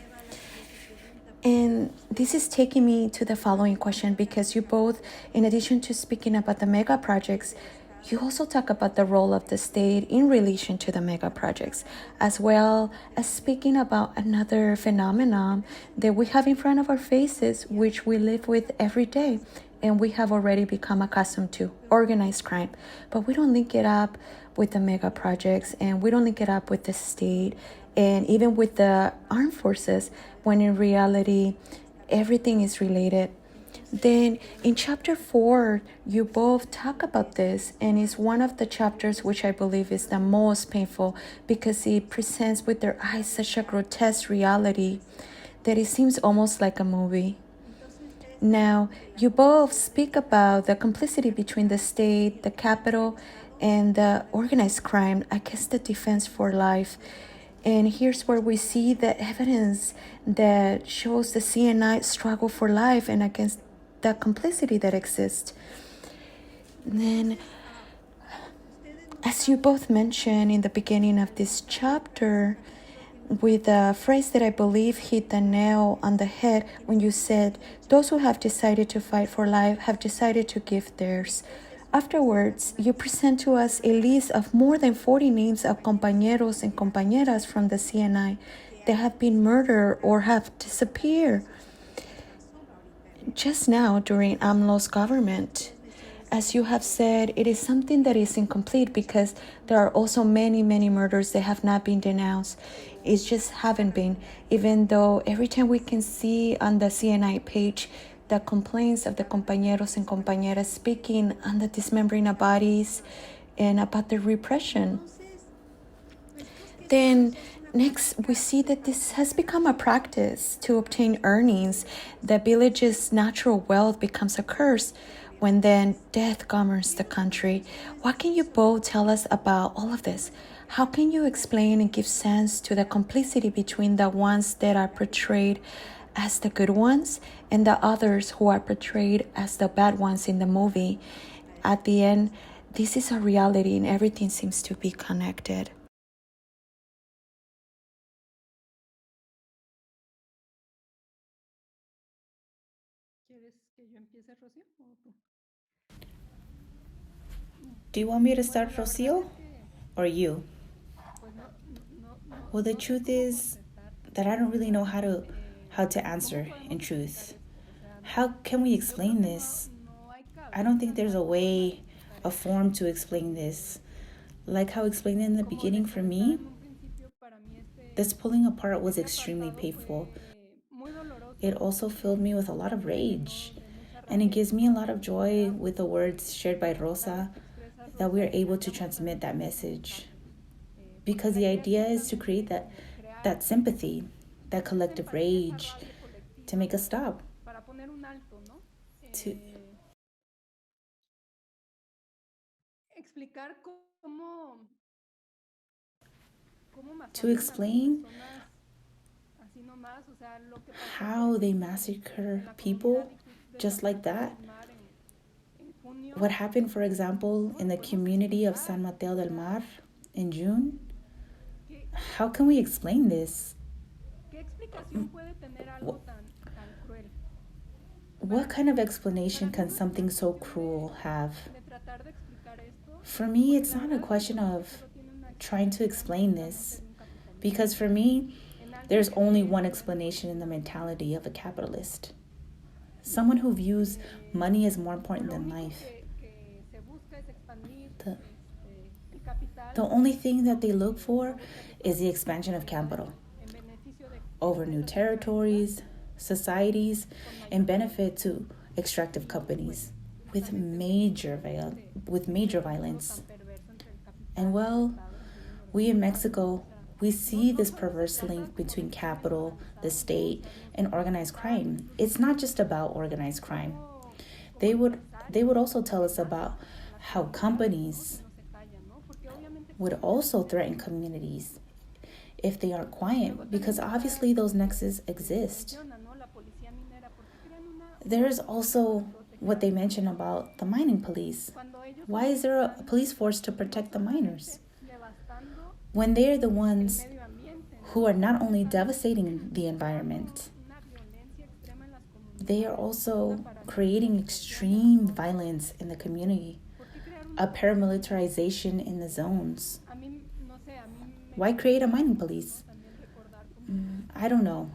And this is taking me to the following question, because you both, in addition to speaking about the mega projects, you also talk about the role of the state in relation to the mega projects, as well as speaking about another phenomenon that we have in front of our faces, which we live with every day, and we have already become accustomed to: organized crime. But we don't link it up with the mega projects, and we don't link it up with the state, and even with the armed forces, when in reality, everything is related. Then in chapter 4, you both talk about this, and it's one of the chapters which I believe is the most painful, because it presents with their eyes such a grotesque reality that it seems almost like a movie. Now, you both speak about the complicity between the state, the capital, and the organized crime, I guess the Defense for Life. And here's where we see the evidence that shows the CNI struggle for life and against the complicity that exists. Then, as you both mentioned in the beginning of this chapter, with a phrase that I believe hit the nail on the head when you said, "Those who have decided to fight for life have decided to give theirs." Afterwards, you present to us a list of more than 40 names of compañeros and compañeras from the CNI that have been murdered or have disappeared just now during Amlo's government. As you have said, it is something that is incomplete because there are also many, many murders that have not been denounced. It just haven't been, even though every time we can see on the CNI page the complaints of the compañeros and compañeras speaking on the dismembering of bodies and about the repression. Then next, we see that this has become a practice to obtain earnings. The village's natural wealth becomes a curse when then death governs the country. What can you both tell us about all of this? How can you explain and give sense to the complicity between the ones that are portrayed as the good ones and the others who are portrayed as the bad ones in the movie? At the end, this is a reality and everything seems to be connected. Do you want me to start, Rocio, or you? Well, the truth is that I don't really know how to answer in truth. How can we explain this? I don't think there's a form to explain this. Like how I explained in the beginning, for me, this pulling apart was extremely painful. It also filled me with a lot of rage. And it gives me a lot of joy with the words shared by Rosa that we are able to transmit that message. Because the idea is to create that sympathy, that collective rage, to make us stop. To explain how they massacre people just like that. What happened, for example, in the community of San Mateo del Mar in June? How can we explain this? What kind of explanation can something so cruel have? For me, it's not a question of trying to explain this, because for me, there's only one explanation in the mentality of a capitalist. Someone who views money as more important than life. The only thing that they look for is the expansion of capital over new territories, societies, and benefit to extractive companies with major violence. And well, we in Mexico, we see this perverse link between capital, the state, and organized crime. It's not just about organized crime. They would also tell us about how companies would also threaten communities if they aren't quiet, because obviously those nexus exist. There is also what they mention about the mining police. Why is there a police force to protect the miners when they are the ones who are not only devastating the environment, they are also creating extreme violence in the community, a paramilitarization in the zones? Why create a mining police? I don't know.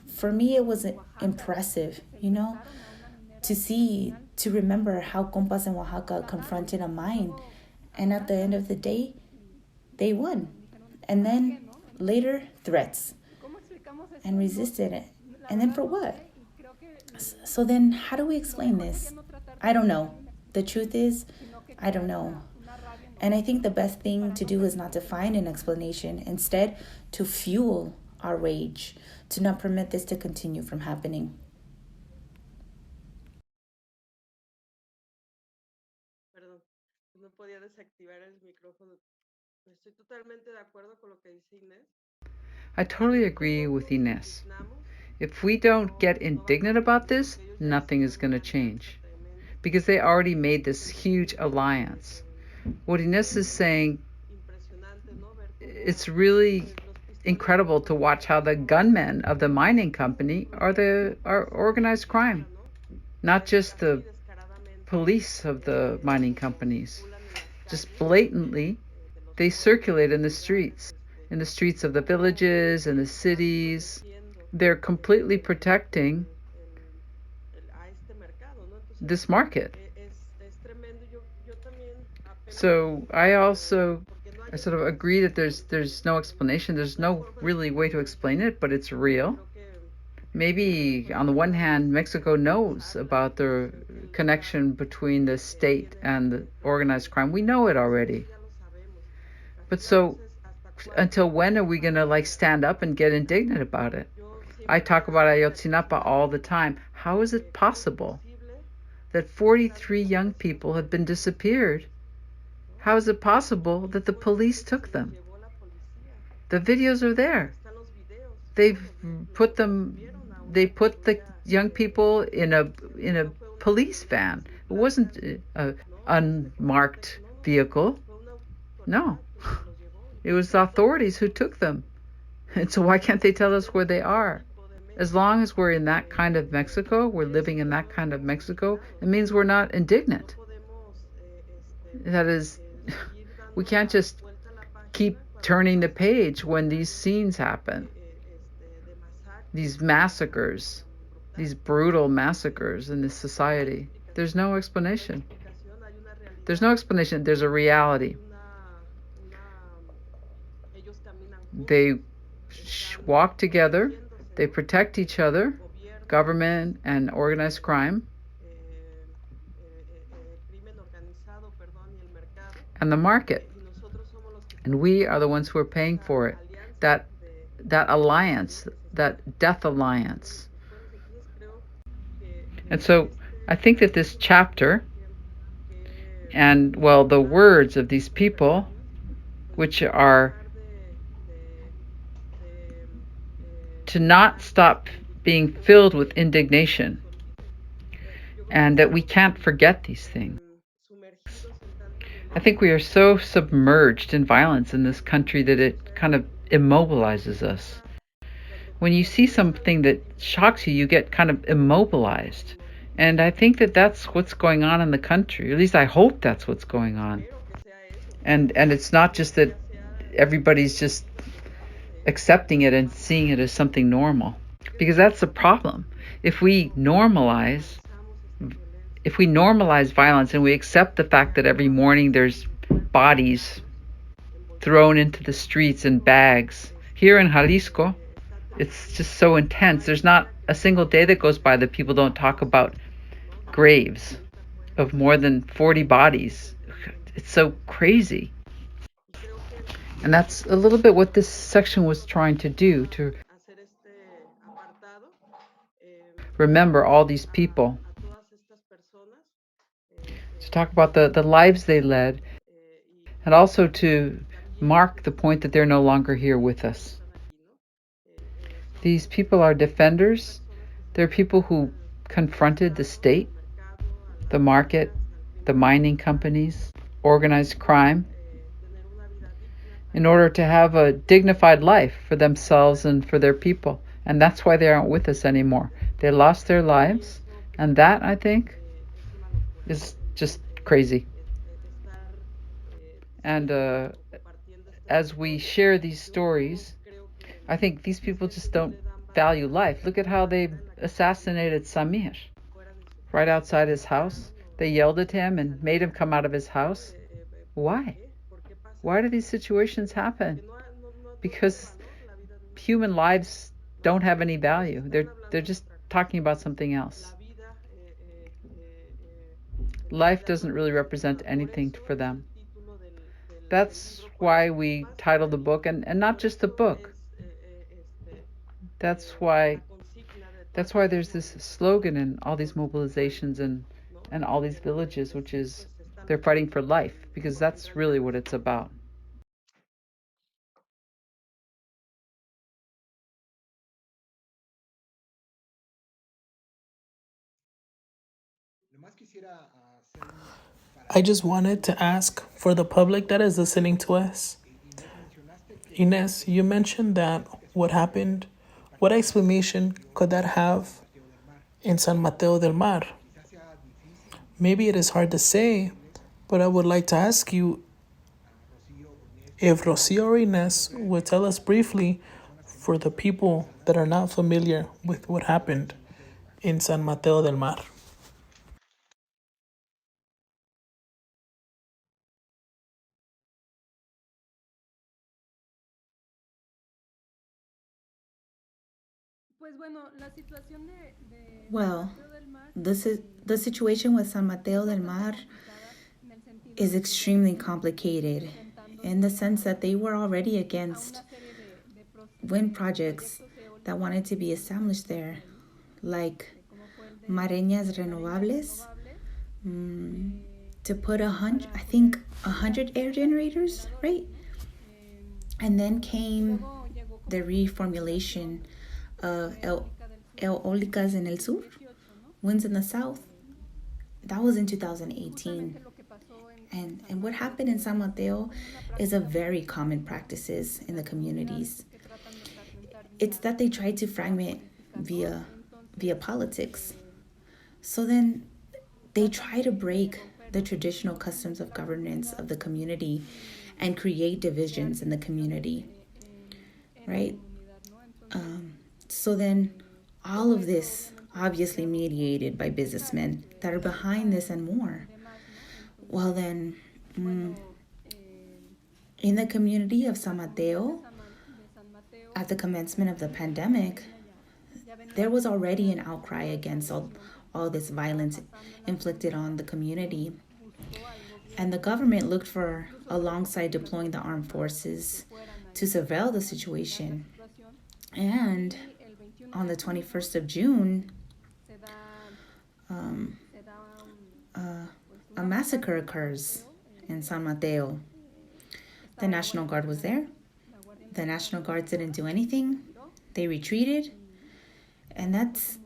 For me, it was impressive, to remember how compas in Oaxaca confronted a mine. And at the end of the day, they won. And then later, threats. And resisted it. And then for what? So then how do we explain this? I don't know. The truth is, I don't know. And I think the best thing to do is not to find an explanation. Instead, to fuel our rage, to not permit this to continue from happening. Perdón, no podía desactivar el micrófono. Estoy totalmente de acuerdo con lo que dice Inés. I totally agree with Inés. If we don't get indignant about this, nothing is going to change, because they already made this huge alliance. What Inés is saying, it's really incredible to watch how the gunmen of the mining company are organized crime, not just the police of the mining companies. Just blatantly, they circulate in the streets of the villages and the cities. They're completely protecting this market. So I sort of agree that there's no explanation. There's no really way to explain it, but it's real. Maybe on the one hand, Mexico knows about the connection between the state and the organized crime. We know it already. But so until when are we going to like stand up and get indignant about it? I talk about Ayotzinapa all the time. How is it possible that 43 young people have been disappeared? How is it possible that the police took them? The videos are there. They put the young people in a police van. It wasn't an unmarked vehicle. No. It was the authorities who took them. And so why can't they tell us where they are? As long as we're in that kind of Mexico, we're living in that kind of Mexico, it means we're not indignant. That is, we can't just keep turning the page when these scenes happen. These massacres, these brutal massacres in this society. There's no explanation. There's no explanation. There's a reality. They walk together. They protect each other, government and organized crime, and the market. And we are the ones who are paying for it. That alliance, that death alliance. And so I think that this chapter and, well, the words of these people, which are to not stop being filled with indignation, and that we can't forget these things. I think we are so submerged in violence in this country that it kind of immobilizes us. When you see something that shocks you, you get kind of immobilized. And I think that that's what's going on in the country. At least I hope that's what's going on. And it's not just that everybody's just accepting it and seeing it as something normal. Because that's the problem. If we normalize violence and we accept the fact that every morning there's bodies thrown into the streets in bags. Here in Jalisco, it's just so intense. There's not a single day that goes by that people don't talk about graves of more than 40 bodies. It's so crazy. And that's a little bit what this section was trying to do, to remember all these people, to talk about the lives they led, and also to mark the point that they're no longer here with us. These people are defenders. They're people who confronted the state, the market, the mining companies, organized crime, in order to have a dignified life for themselves and for their people. And that's why they aren't with us anymore. They lost their lives, and that, I think, is just crazy. And as we share these stories, I think these people just don't value life. Look at how they assassinated Samir right outside his house. They yelled at him and made him come out of his house. Why? Why do these situations happen? Because human lives don't have any value. They're just talking about something else. Life doesn't really represent anything for them. That's why we titled the book, and not just the book. That's why there's this slogan in all these mobilizations and all these villages, which is they're fighting for life, because that's really what it's about. I just wanted to ask for the public that is listening to us, Inés, you mentioned that what happened, what explanation could that have in San Mateo del Mar? Maybe it is hard to say, but I would like to ask you if Rocio or Inés would tell us briefly for the people that are not familiar with what happened in San Mateo del Mar. Well, the situation with San Mateo del Mar is extremely complicated in the sense that they were already against wind projects that wanted to be established there, like Mareñas Renovables, to put 100 air generators, right? And then came the reformulation of eólicas en el sur, winds in the south. That was in 2018. And what happened in San Mateo is a very common practices in the communities. It's that they tried to fragment via politics. So then they try to break the traditional customs of governance of the community and create divisions in the community, right? So then all of this obviously mediated by businessmen that are behind this and more. Well then, in the community of San Mateo, at the commencement of the pandemic, there was already an outcry against all this violence inflicted on the community. And the government looked for, alongside deploying the armed forces, to surveil the situation. And on the 21st of June, a massacre occurs in San Mateo. The National Guard was there. The National Guard didn't do anything. They retreated. And that's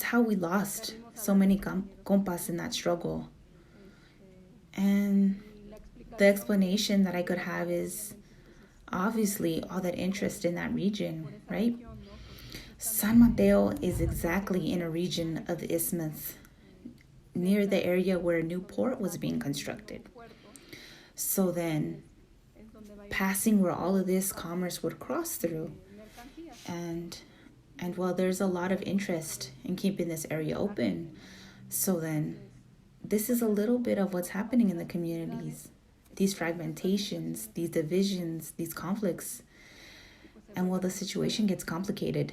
how we lost so many compas in that struggle. And the explanation that I could have is obviously all that interest in that region, right? San Mateo is exactly in a region of the isthmus, near the area where a new port was being constructed. So then, passing where all of this commerce would cross through, and well, there's a lot of interest in keeping this area open. So then, this is a little bit of what's happening in the communities. These fragmentations, these divisions, these conflicts. And well, the situation gets complicated.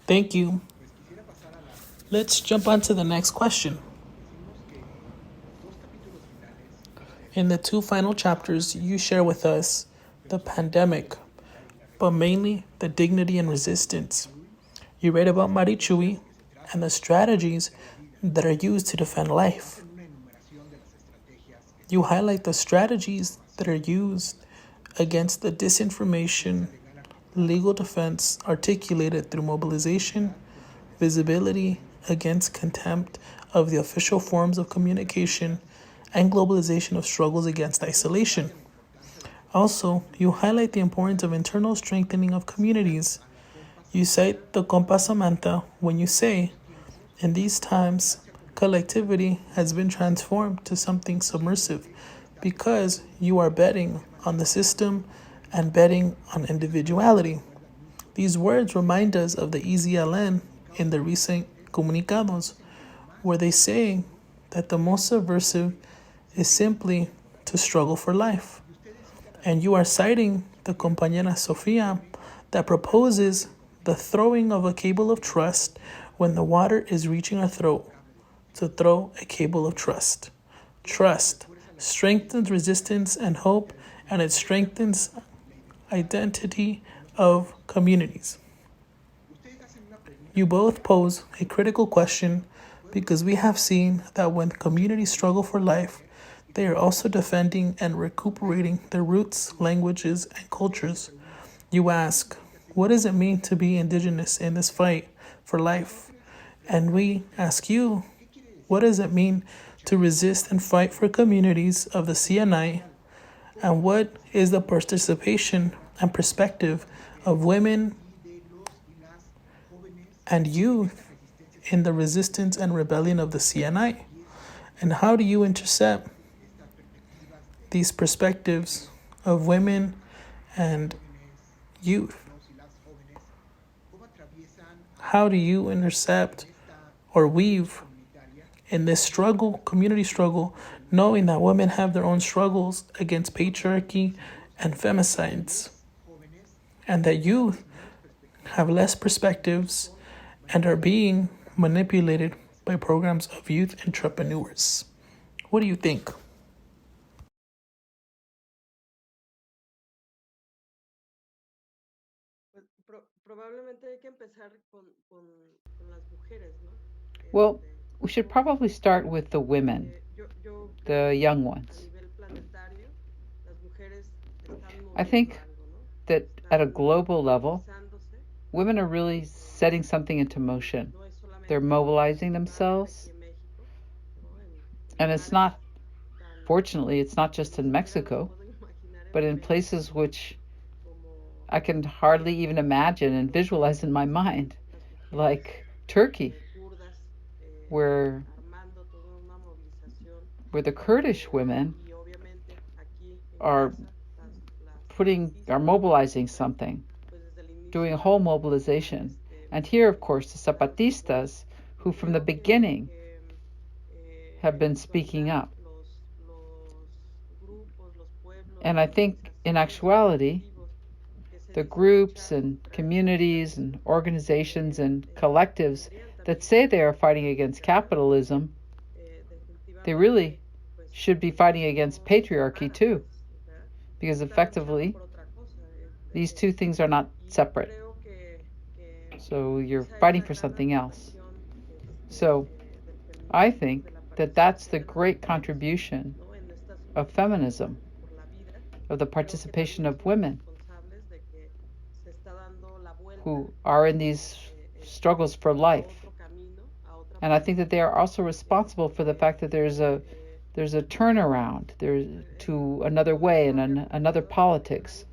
Thank you. Let's jump on to the next question. In the two final chapters, you share with us the pandemic, but mainly the dignity and resistance. You write about Marichui and the strategies that are used to defend life. You highlight the strategies that are used against the disinformation, legal defense articulated through mobilization, visibility against contempt of the official forms of communication, and globalization of struggles against isolation. Also, you highlight the importance of internal strengthening of communities. You cite the Compa Samantha when you say, in these times, collectivity has been transformed to something submersive because you are betting on the system and betting on individuality. These words remind us of the EZLN in the recent comunicados, where they say that the most subversive is simply to struggle for life. And you are citing the compañera Sofia that proposes the throwing of a cable of trust when the water is reaching our throat, to throw a cable of trust. Trust strengthens resistance and hope, and it strengthens identity of communities. You both pose a critical question because we have seen that when communities struggle for life, they are also defending and recuperating their roots, languages, and cultures. You ask, what does it mean to be indigenous in this fight for life? And we ask you, what does it mean to resist and fight for communities of the CNI? And what is the participation and perspective of women and youth in the resistance and rebellion of the CNI? And how do you intercept these perspectives of women and youth? How do you intercept or weave in this struggle, community struggle, knowing that women have their own struggles against patriarchy and femicides, and that youth have less perspectives and are being manipulated by programs of youth entrepreneurs? What do you think? Pues probablemente hay que empezar con las mujeres, ¿no? Well, we should probably start with the women, the young ones. I think that at a global level, women are really setting something into motion. They're mobilizing themselves. And it's not, fortunately, it's not just in Mexico, but in places which I can hardly even imagine and visualize in my mind, like Turkey, where the Kurdish women are mobilizing something, doing a whole mobilization. And here, of course, the Zapatistas, who from the beginning have been speaking up. And I think in actuality, the groups and communities and organizations and collectives that say they are fighting against capitalism, they really should be fighting against patriarchy too, because effectively these two things are not separate. So you're fighting for something else. So I think that that's the great contribution of feminism, of the participation of women who are in these struggles for life. And I think that they are also responsible for the fact that there's a turnaround to another way and another politics.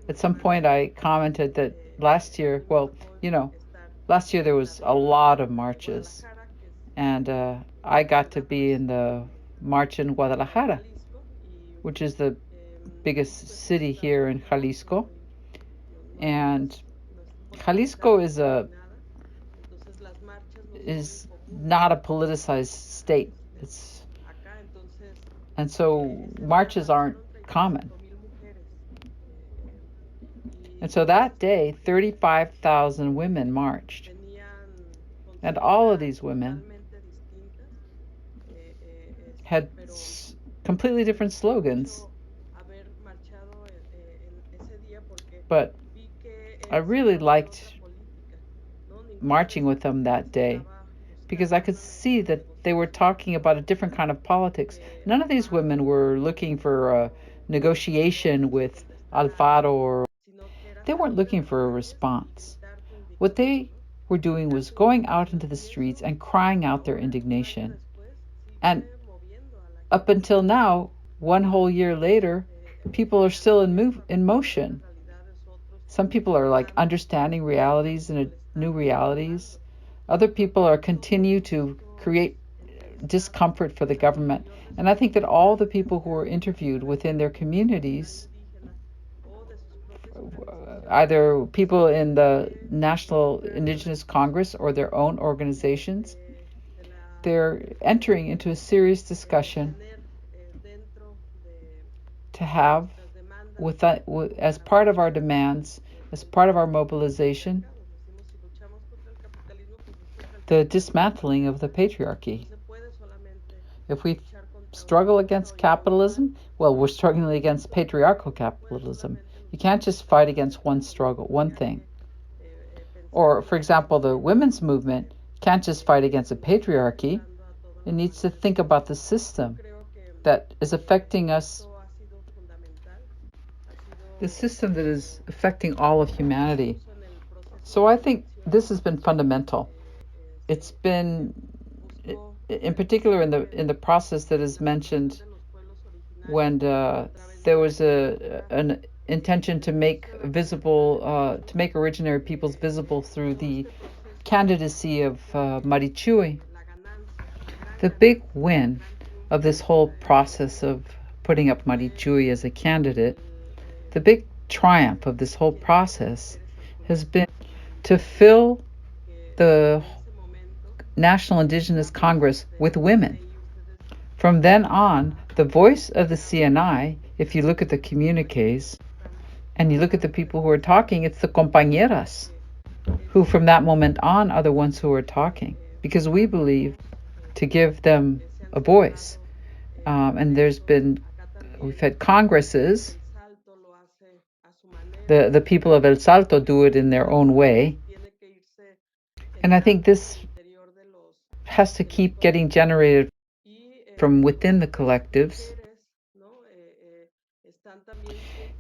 At some point I commented that last year there was a lot of marches, and I got to be in the march in Guadalajara, which is the biggest city here in Jalisco. And Jalisco is not a politicized state. And so marches aren't common. And so that day, 35,000 women marched. And all of these women had completely different slogans. But I really liked marching with them that day because I could see that they were talking about a different kind of politics. None of these women were looking for a negotiation with Alfaro, or they weren't looking for a response. What they were doing was going out into the streets and crying out their indignation. And up until now, one whole year later, people are still in motion. Some people are like understanding realities and new realities. Other people are continue to create discomfort for the government. And I think that all the people who were interviewed within their communities, either people in the National Indigenous Congress or their own organizations, they're entering into a serious discussion to have, as part of our demands, as part of our mobilization, the dismantling of the patriarchy. If we struggle against capitalism, well, we're struggling against patriarchal capitalism. You can't just fight against one thing. Or, for example, the women's movement can't just fight against a patriarchy. It needs to think about the system that is affecting us, the system that is affecting all of humanity. So I think this has been fundamental. It's been, in particular, in the process that is mentioned when there was an intention to make visible to make originary peoples visible through the candidacy of Marichui. The big win of this whole process of putting up Marichui as a candidate, the big triumph of this whole process has been to fill the National Indigenous Congress with women. From then on, the voice of the CNI, if you look at the communiques and you look at the people who are talking, it's the compañeras who from that moment on are the ones who are talking, because we believe to give them a voice. And we've had congresses. The people of El Salto do it in their own way. And I think this has to keep getting generated from within the collectives.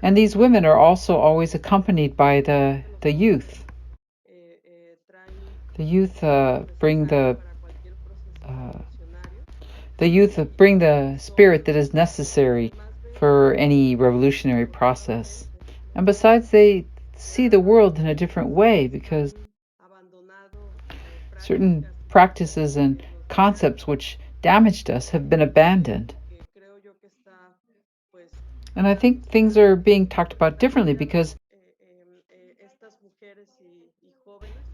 And these women are also always accompanied by the youth. The youth bring the spirit that is necessary for any revolutionary process. And besides, they see the world in a different way because certain practices and concepts which damaged us have been abandoned. And I think things are being talked about differently because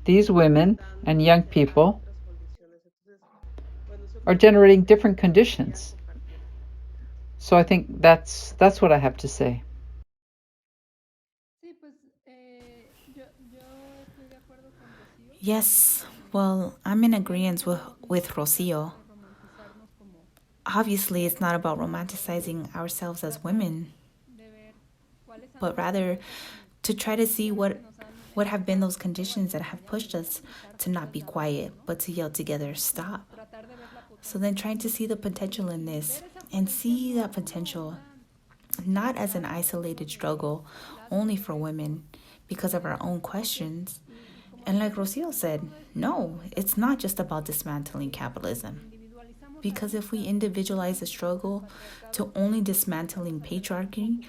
these women and young people are generating different conditions. So I think that's what I have to say. Yes, well, I'm in agreement with Rocio. Obviously, it's not about romanticizing ourselves as women, but rather to try to see what have been those conditions that have pushed us to not be quiet, but to yell together, stop. So then trying to see the potential in this and see that potential not as an isolated struggle only for women because of our own questions. And like Rocio said, no, it's not just about dismantling capitalism. Because if we individualize the struggle to only dismantling patriarchy,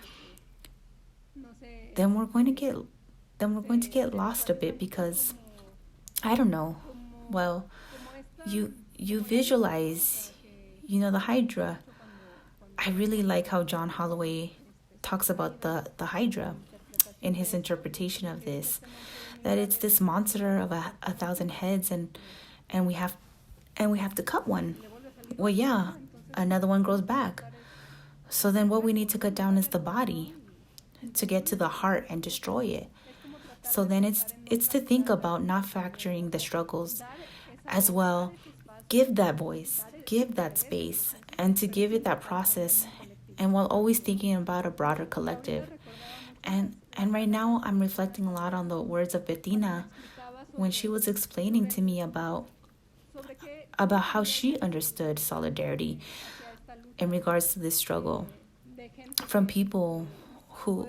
then we're going to get lost a bit because I don't know. Well, you visualize, the Hydra. I really like how John Holloway talks about the Hydra in his interpretation of this, that it's this monster of a thousand heads and we have to cut one. Well, yeah, another one grows back. So then what we need to cut down is the body to get to the heart and destroy it. So then it's to think about not factoring the struggles as well. Give that voice, give that space, and to give it that process, and while always thinking about a broader collective. And right now I'm reflecting a lot on the words of Bettina when she was explaining to me about how she understood solidarity in regards to this struggle from people who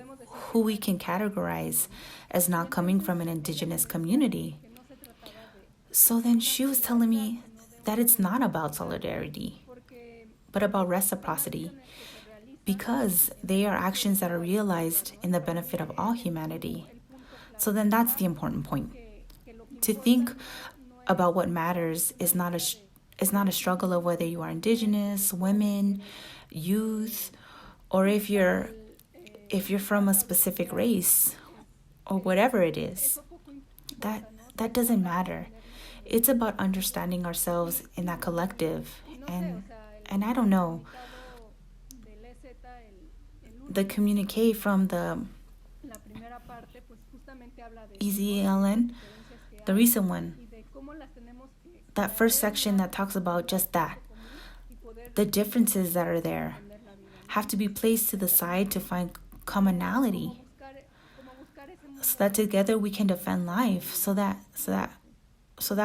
we can categorize as not coming from an indigenous community. So then she was telling me that it's not about solidarity, but about reciprocity, because they are actions that are realized in the benefit of all humanity. So then that's the important point. To think about what matters is not a struggle of whether you are indigenous, women, youth, or if you're from a specific race or whatever it is. That doesn't matter. It's about understanding ourselves in that collective. And I don't know, the communique from the EZLN, the recent one, that first section that talks about just that, the differences that are there have to be placed to the side to find commonality, so that together we can defend life. So that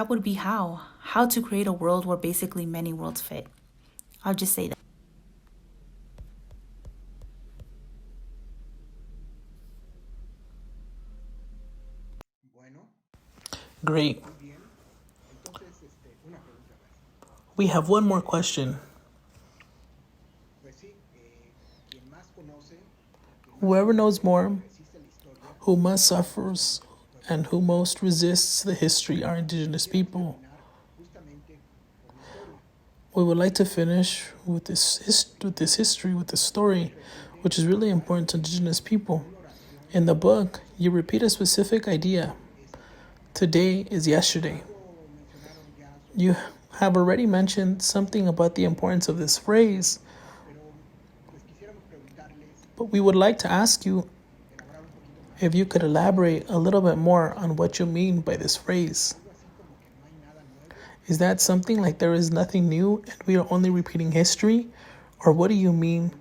would be how to create a world where basically many worlds fit. I'll just say that. Bueno, Great. Muy bien. Entonces, una pregunta más. We have one more question. Pues sí, quien más conoce, quien más Whoever knows conoce y more, resiste la historia, who most somos suffers los and who pueblos most indígenas. resists the history are Indigenous Quisiéramos people. terminar justamente por la historia. We would like to finish with this history, with this story, which is really important to Indigenous people. Una oración In the book, you repeat a specific idea. es ayer. Today is yesterday. Algo mencionaron ya sobre You esto, have already mentioned something about the importance of this phrase, pero pues quisiéramos preguntarles but we would like to ask you elaborar un poquito más. if you could elaborate a little bit more on what you mean by this phrase. Algo así como que no hay nada nuevo. Is that something like there is nothing new and we are only repeating history? Or what do you mean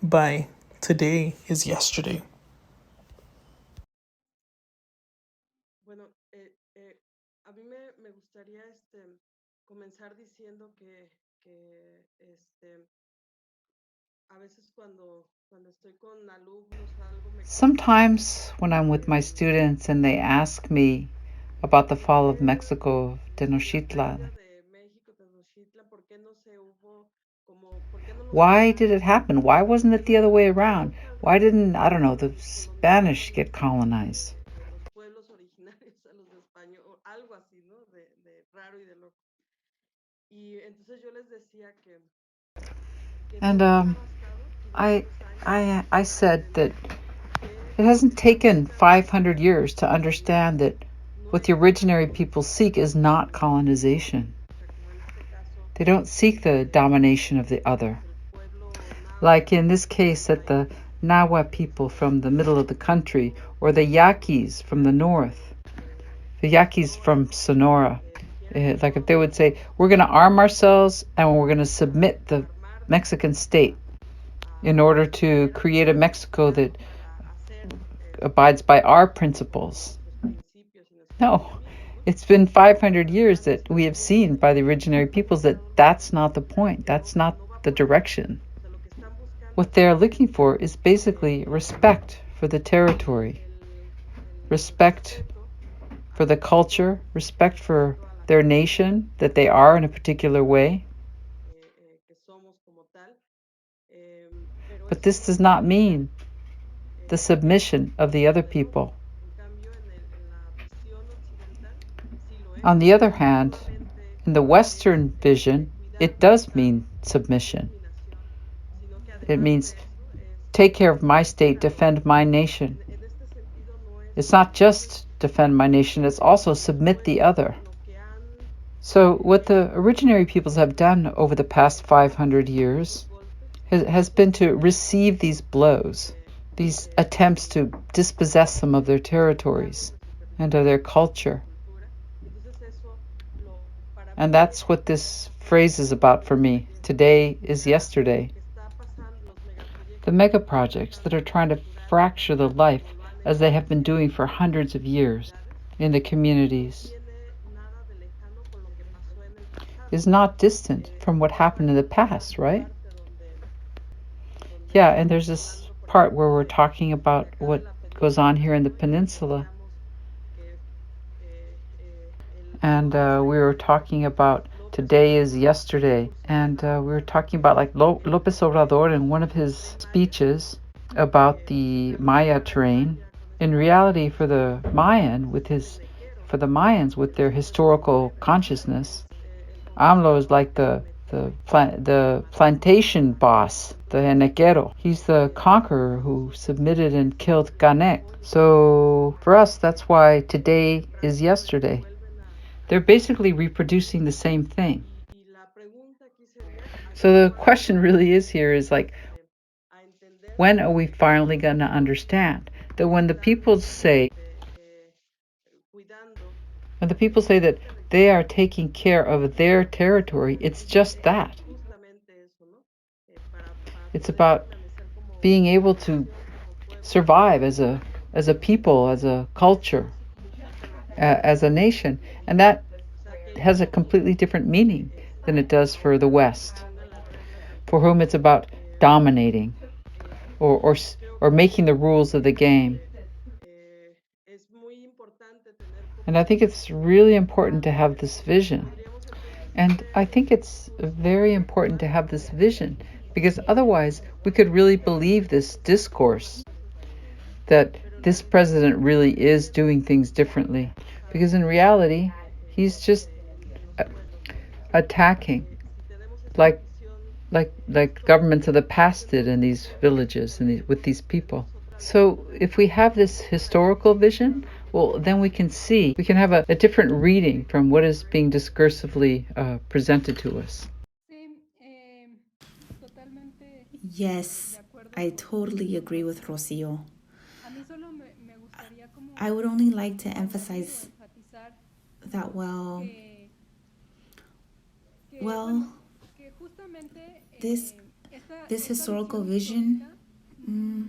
by today is yesterday? Bueno, a mí me gustaría comenzar diciendo que a veces cuando estoy con alumnos o algo me Sometimes when I'm with my students and they ask me about the fall of Mexico, Tenochtitlan, why did it happen? Why wasn't it the other way around? Why didn't, I don't know, the Spanish get colonized? los pueblos originarios a los de español, algo así, ¿no? De raro y de loco. Y entonces yo les decía que no And nos ha bastado I, 500 años I said that it hasn't taken 500 years to understand that what the originary people seek is not colonization. They don't seek the domination of the other. Like in this case, that the Nahua people from the middle of the country, or the Yaquis from the north, the Yaquis from Sonora. Like if they would say, we're going to arm ourselves and we're going to submit the Mexican state in order to create a Mexico that abides by our principles. No, it's been 500 years that we have seen by the originary peoples that that's not the point. That's not the direction. What they're looking for is basically respect for the territory, respect for the culture, respect for their nation, that they are in a particular way. But this does not mean the submission of the other people. On the other hand, in the Western vision, it does mean submission. It means take care of my state, defend my nation. It's not just defend my nation, it's also submit the other. So what the originary peoples have done over the past 500 years has been to receive these blows, these attempts to dispossess them of their territories and of their culture. And that's what this phrase is about for me. Today is yesterday. The megaprojects that are trying to fracture the life, as they have been doing for hundreds of years in the communities, is not distant from what happened in the past, right? Yeah, and there's this part where we're talking about what goes on here in the peninsula. And we were talking about today is yesterday. And we were talking about like Lopez Obrador in one of his speeches about the Maya terrain. In reality, for the Mayans with their historical consciousness, Amlo is like the plantation boss, the Enequero. He's the conqueror who submitted and killed Canek. So for us, that's why today is yesterday. They're basically reproducing the same thing. So the question really is here is like, when are we finally going to understand that when the people say that they are taking care of their territory, it's just that. It's about being able to survive as a people, as a culture, as a nation. And that has a completely different meaning than it does for the West, for whom it's about dominating or making the rules of the game. And I think it's really important to have this vision. And I think it's very important to have this vision because otherwise we could really believe this discourse that this president really is doing things differently. Because in reality, he's just attacking like like governments of the past did in these villages and with these people. So if we have this historical vision, well, then we can see, we can have a different reading from what is being discursively presented to us. Yes, I totally agree with Rocio. I would only like to emphasize that well, this this historical vision, mm,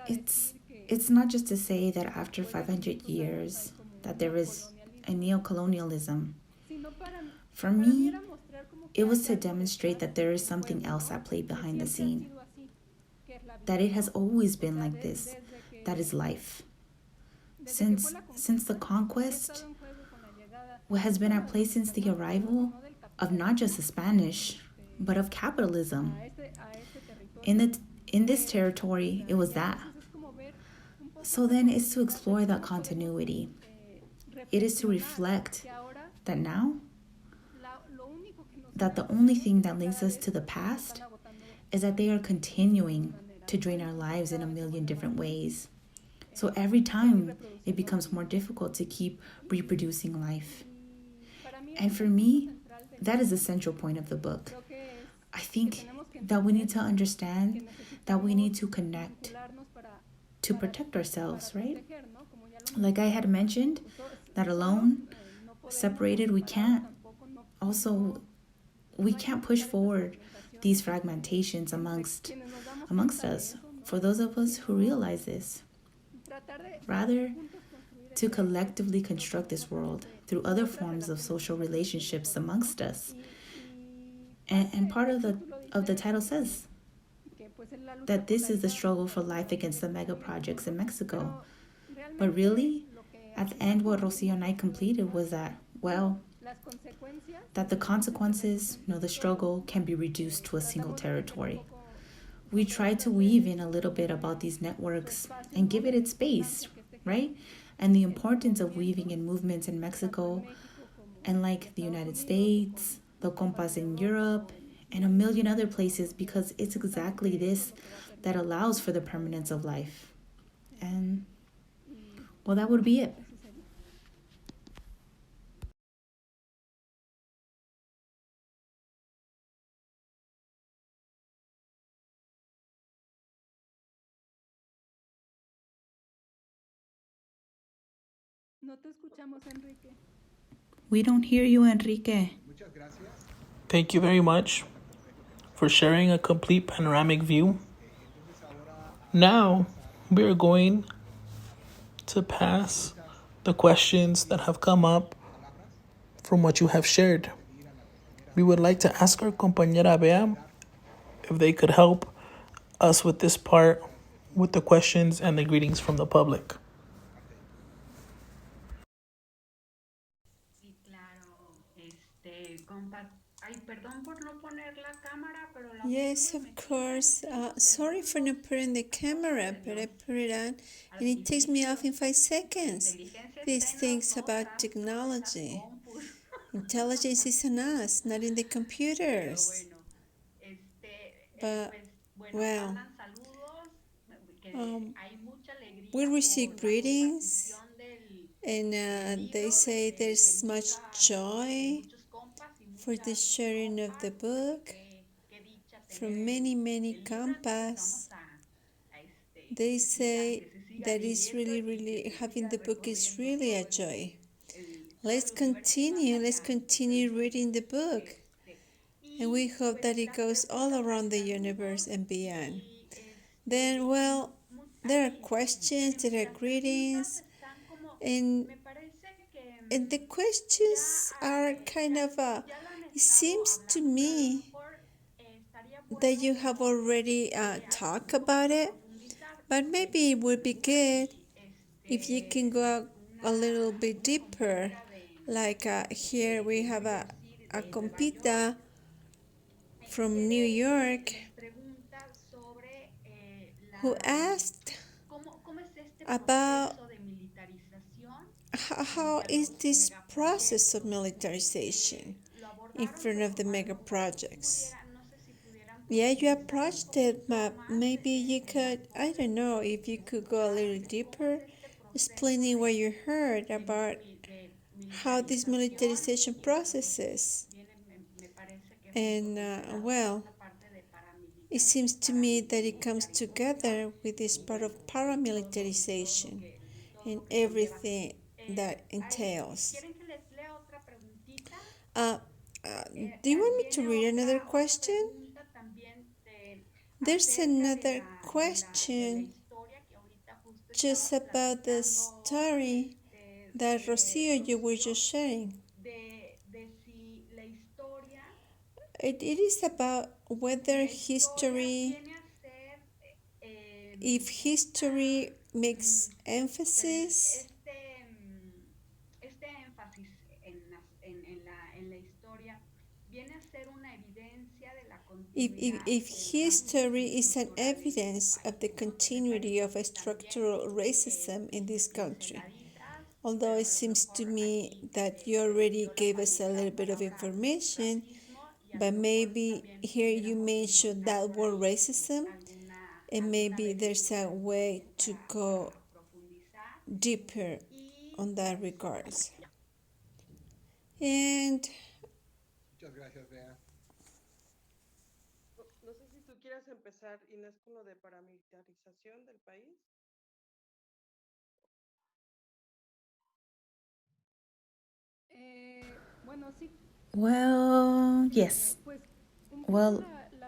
it's it's not just to say that after 500 years that there is a neocolonialism. For me, it was to demonstrate that there is something else at play behind the scene, that it has always been like this, that is life. Since the conquest, what has been at play since the arrival of not just the Spanish, but of capitalism. In this territory, it was that. So then it's to explore that continuity. It is to reflect that now, that the only thing that links us to the past is that they are continuing to drain our lives in a million different ways. So every time it becomes more difficult to keep reproducing life. And for me, that is the central point of the book. I think that we need to understand that we need to connect to protect ourselves, right? Like I had mentioned, that alone, separated, we can't. Also, we can't push forward these fragmentations amongst us, for those of us who realize this. Rather, to collectively construct this world through other forms of social relationships amongst us. And part of the title says that this is the struggle for life against the mega projects in Mexico. But really, at the end, what Rocio and I completed was that, well, that the consequences, the struggle can be reduced to a single territory. We try to weave in a little bit about these networks and give it its space, right? And the importance of weaving in movements in Mexico and like the United States, the compas in Europe, and a million other places, because it's exactly this that allows for the permanence of life. And, well, that would be it. We don't hear you, Enrique. Muchas gracias. Thank you very much for sharing a complete panoramic view. Entonces ahora Now, pasar we are going to pass the questions that have come up palabras from what you have shared. pedir a la compañera We would like to ask our compañera Bea if they could help us with this part with the questions and the greetings from the public. Yes, of course. Sorry for not putting the camera, but I put it on and it takes me off in 5 seconds. These things about technology. Intelligence is on us, not in the computers. But, well, um, we receive greetings and they say there's much joy for the sharing of the book from many, many compas. They say that it's really, really, having the book is really a joy. Let's continue reading the book. And we hope that it goes all around the universe and beyond. Then, well, there are questions, there are greetings, and the questions are kind of it seems to me that you have already talked about it, but maybe it would be good if you can go a little bit deeper. Like here we have a compita from New York who asked about how is this process of militarization in front of the mega projects. Yeah, you approached it, but maybe you could, I don't know, if you could go a little deeper, explaining what you heard about how this militarization process is. And, well, it seems to me that it comes together with this part of paramilitarization and everything that entails. Uh, do you want me to read another question? There's another question just about the story that Rocio you were just sharing. It is about whether history, if history makes emphasis, if history is an evidence of the continuity of a structural racism in this country. Although it seems to me that you already gave us a little bit of information, but maybe here you mentioned that word racism, and maybe there's a way to go deeper on that regards. And Muchas gracias, Bea. No sé si tú quieras empezar, Inés, con lo de paramilitarización del país. Well, yes. Well,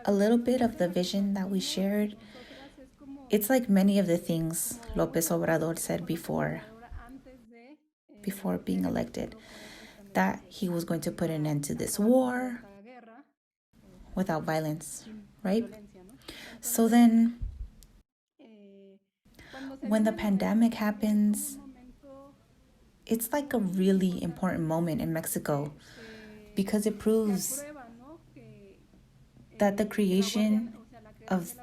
a little bit of the vision that we shared, it's like many of the things López Obrador said before being elected, that he was going to put an end to this war without violence, right? So then, when the pandemic happens, it's like a really important moment in Mexico because it proves that the creation of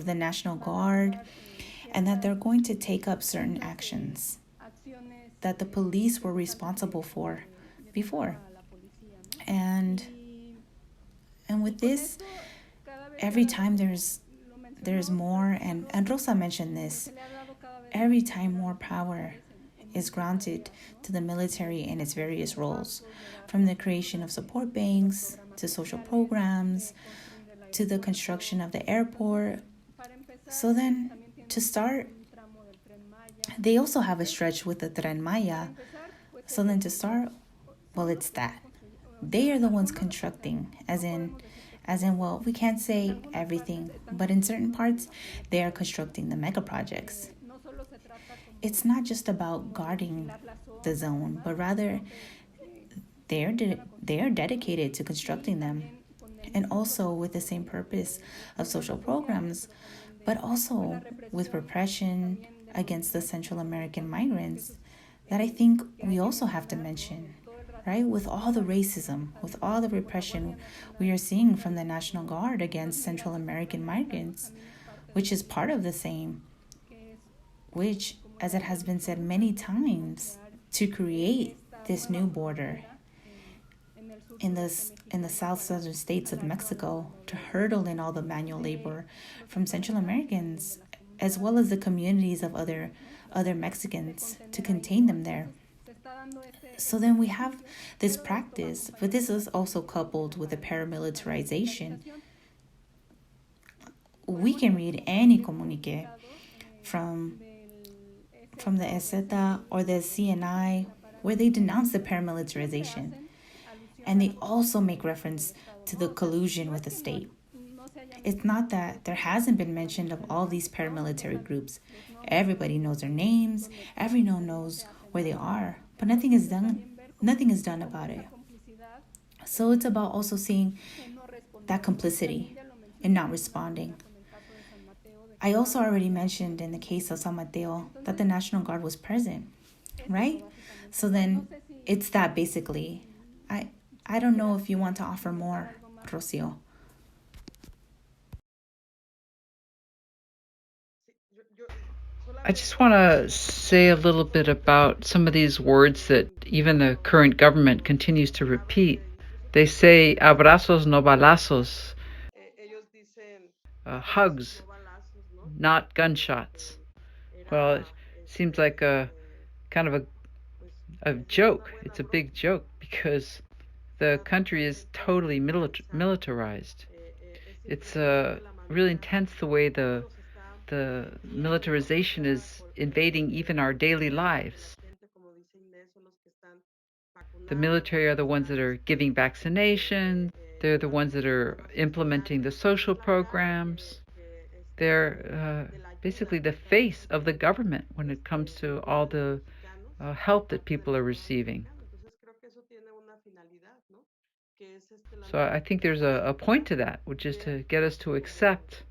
the National Guard and that they're going to take up certain actions that the police were responsible for before. And with this, every time there's more, and Rosa mentioned this, every time more power is granted to the military in its various roles, from the creation of support banks to social programs to the construction of the airport. So then, to start, they also have a stretch with the Tren Maya. So then to start, well, it's that. They are the ones constructing, as in, well, we can't say everything, but in certain parts, they are constructing the mega projects. It's not just about guarding the zone, but rather they are dedicated to constructing them, and also with the same purpose of social programs, but also with repression against the Central American migrants that I think we also have to mention, right? With all the racism, with all the repression we are seeing from the National Guard against Central American migrants, which is part of the same, which, as it has been said many times, to create this new border in the southern states of Mexico, to hurdle in all the manual labor from Central Americans, as well as the communities of other Mexicans, to contain them there. So then we have this practice, but this is also coupled with the paramilitarization. We can read any communique from the EZETA or the CNI where they denounce the paramilitarization. And they also make reference to the collusion with the state. It's not that there hasn't been mention of all these paramilitary groups. Everybody knows their names, everyone knows where they are, but nothing is done about it. So it's about also seeing that complicity and not responding. I also already mentioned in the case of San Mateo that the National Guard was present. right? So then it's that basically. I I don't know if you want to offer more, Rocio. I just want to say a little bit about some of these words that even the current government continues to repeat. They say abrazos no balazos, hugs, not gunshots. Well, it seems like a kind of a joke. It's a big joke because the country is totally militarized. It's really intense the way the militarization is invading even our daily lives. The military are the ones that are giving vaccinations. They're the ones that are implementing the social programs. They're basically the face of the government when it comes to all the help that people are receiving. So I think there's a point to that, which is to get us to accept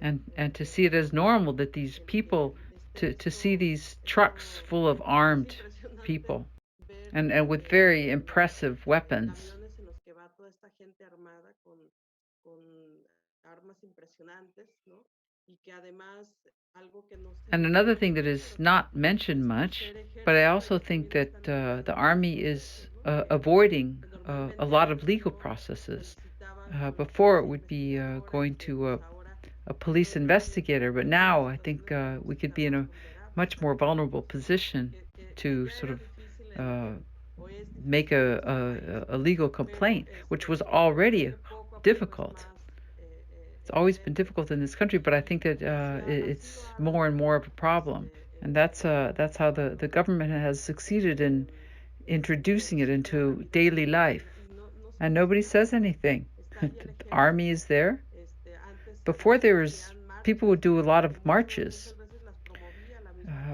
and to see it as normal that these people, to see these trucks full of armed people and with very impressive weapons. And another thing that is not mentioned much, but I also think that the Army is avoiding a lot of legal processes. Before it would be going to a police investigator, but now I think we could be in a much more vulnerable position to sort of uh, make a legal complaint, which was already difficult. It's always been difficult in this country, but I think that it's more and more of a problem, and that's how the government has succeeded in introducing it into daily life, and nobody says anything. The army is there. Before there was people would do a lot of marches.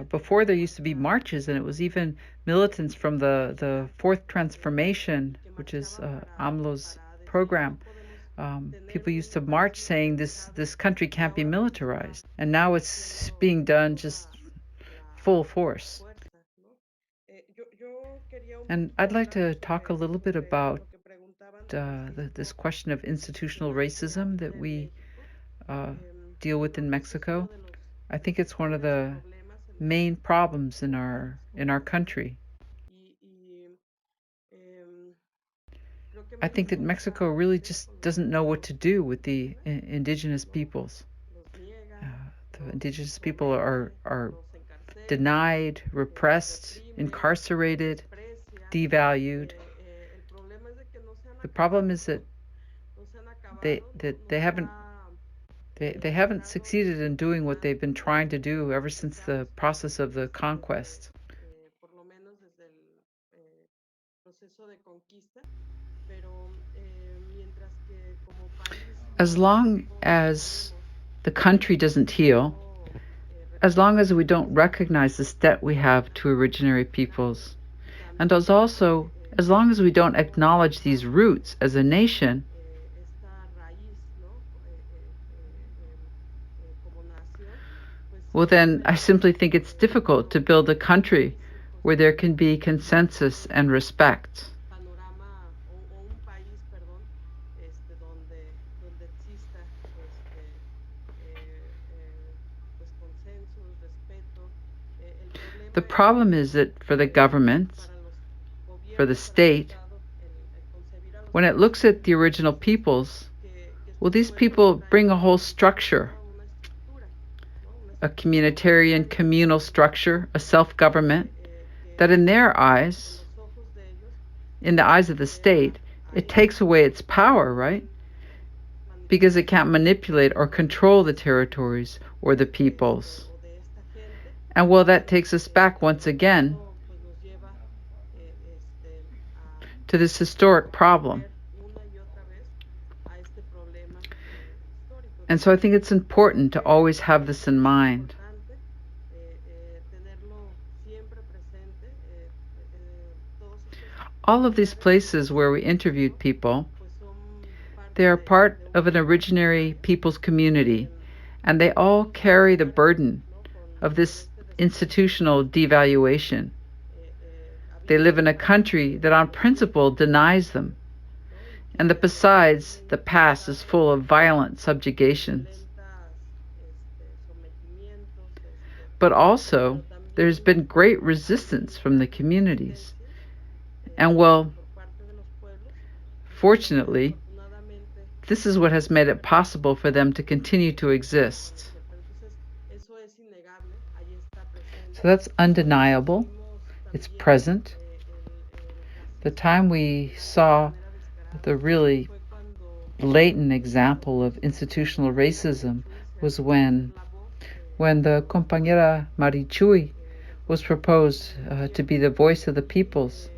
Before there used to be marches, and it was even militants from the Fourth Transformation, which is Amlo's program. People used to march saying this country can't be militarized, and now it's being done just full force. And I'd like to talk a little bit about this question of institutional racism that we uh, deal with in Mexico. I think it's one of the main problems in our country. I think that Mexico really just doesn't know what to do with the indigenous peoples. Uh, the indigenous people are denied, repressed, incarcerated, devalued. The problem is that they haven't succeeded in doing what they've been trying to do ever since the process of the conquest. As long as the country doesn't heal, as long as we don't recognize this debt we have to originary peoples, and as long as we don't acknowledge these roots as a nation, well, then I simply think it's difficult to build a country where there can be consensus and respect. The problem is that for the government, for the state, when it looks at the original peoples, well, these people bring a whole structure, a communitarian communal structure, a self-government, that in their eyes, in the eyes of the state, it takes away its power, right? Because it can't manipulate or control the territories or the peoples. And well, that takes us back once again to this historic problem. And so I think it's important to always have this in mind. All of these places where we interviewed people, they are part of an originary people's community, and they all carry the burden of this institutional devaluation. They live in a country that on principle denies them. And that besides, the past is full of violent subjugations. But also, there's been great resistance from the communities. And well, fortunately, this is what has made it possible for them to continue to exist. So that's undeniable. It's present. The time we saw the really blatant example of institutional racism was when the compañera Marichui was proposed to be the voice of the peoples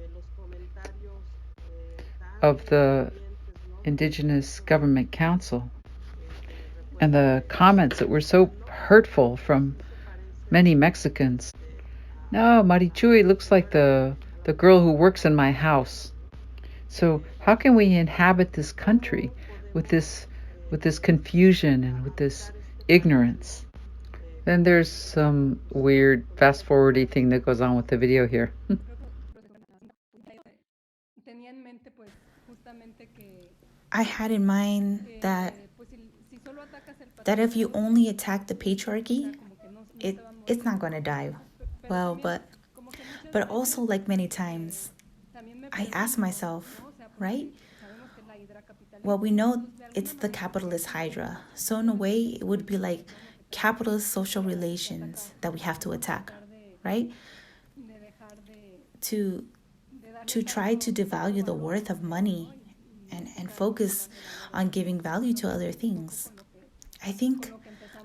of the Indigenous Governing Council. And the comments that were so hurtful from many Mexicans. No, Marichui looks like the girl who works in my house. So how can we inhabit this country with this confusion and with this ignorance? Then there's some weird fast-forwardy thing that goes on with the video here. I had in mind that if you only attack the patriarchy, it's not going to die well, but also, like many times, I ask myself, right? Well, we know it's the capitalist hydra, so in a way, it would be like capitalist social relations that we have to attack, right? To try to devalue the worth of money and focus on giving value to other things. I think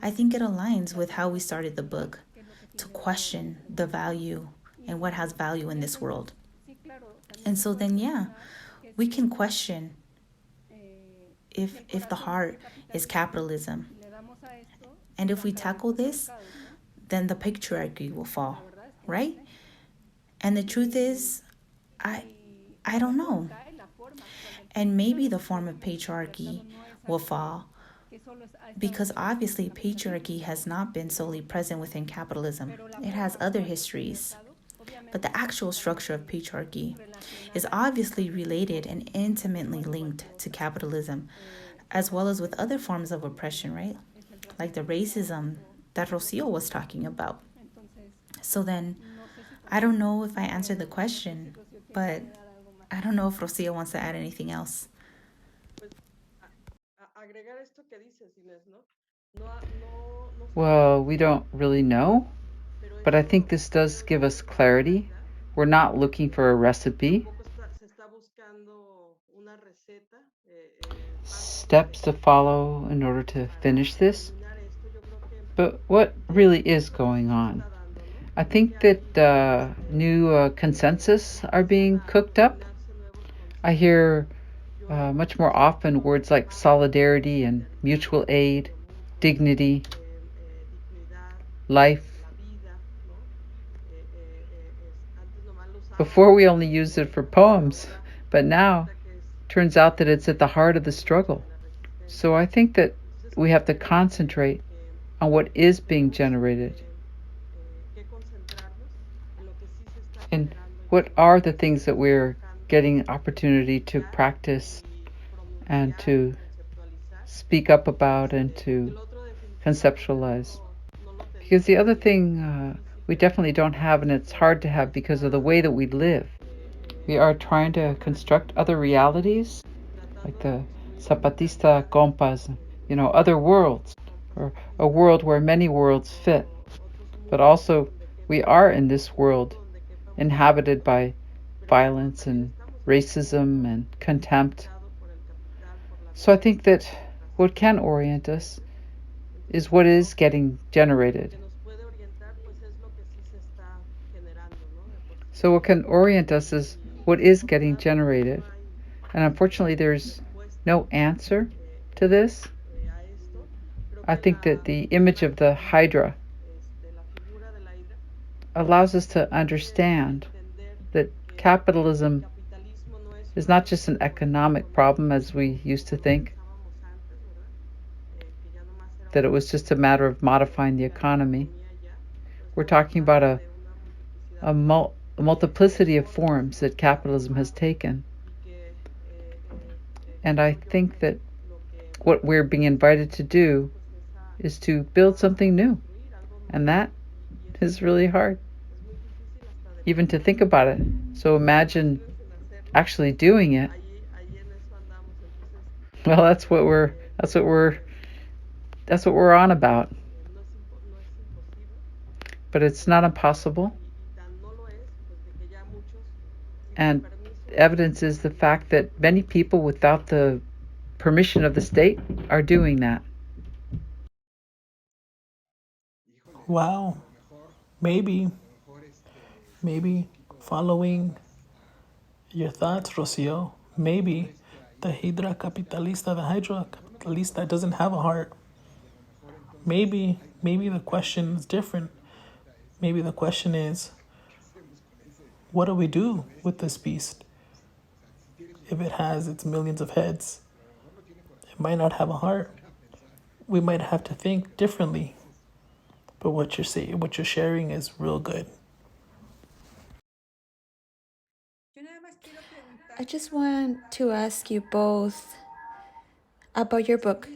it aligns with how we started the book, to question the value and what has value in this world. And so then, yeah, we can question if the heart is capitalism. And if we tackle this, then the patriarchy will fall, right? And the truth is, I don't know. And maybe the form of patriarchy will fall, because obviously patriarchy has not been solely present within capitalism. It has other histories. But the actual structure of patriarchy is obviously related and intimately linked to capitalism, as well as with other forms of oppression, right? Like the racism that Rocio was talking about. So then, I don't know if I answered the question, but I don't know if Rocio wants to add anything else. Well, we don't really know, but I think this does give us clarity. We're not looking for a recipe. Steps to follow in order to finish this. But what really is going on? I think that new consensus are being cooked up. I hear much more often words like solidarity and mutual aid, dignity, life. Before we only used it for poems, but now turns out that it's at the heart of the struggle. So I think that we have to concentrate on what is being generated. And what are the things that we're getting opportunity to practice and to speak up about and to conceptualize. Because the other thing we definitely don't have, and it's hard to have because of the way that we live. We are trying to construct other realities, like the Zapatista compas, other worlds, or a world where many worlds fit. But also, we are in this world inhabited by violence and racism and contempt. So I think that what can orient us is what is getting generated. So what can orient us is what is getting generated. And unfortunately, there's no answer to this. I think that the image of the Hydra allows us to understand that capitalism is not just an economic problem as we used to think, that it was just a matter of modifying the economy. We're talking about a the multiplicity of forms that capitalism has taken. And I think that what we're being invited to do is to build something new. And that is really hard, even to think about it. So imagine actually doing it. Well, that's what we're on about. But it's not impossible. And evidence is the fact that many people, without the permission of the state, are doing that. Wow. Maybe following your thoughts, Rocio, maybe the hydra capitalista doesn't have a heart. Maybe the question is different. Maybe the question is, what do we do with this beast? If it has its millions of heads, it might not have a heart. We might have to think differently. But what you're sharing is real good. I just want to ask you both about your book.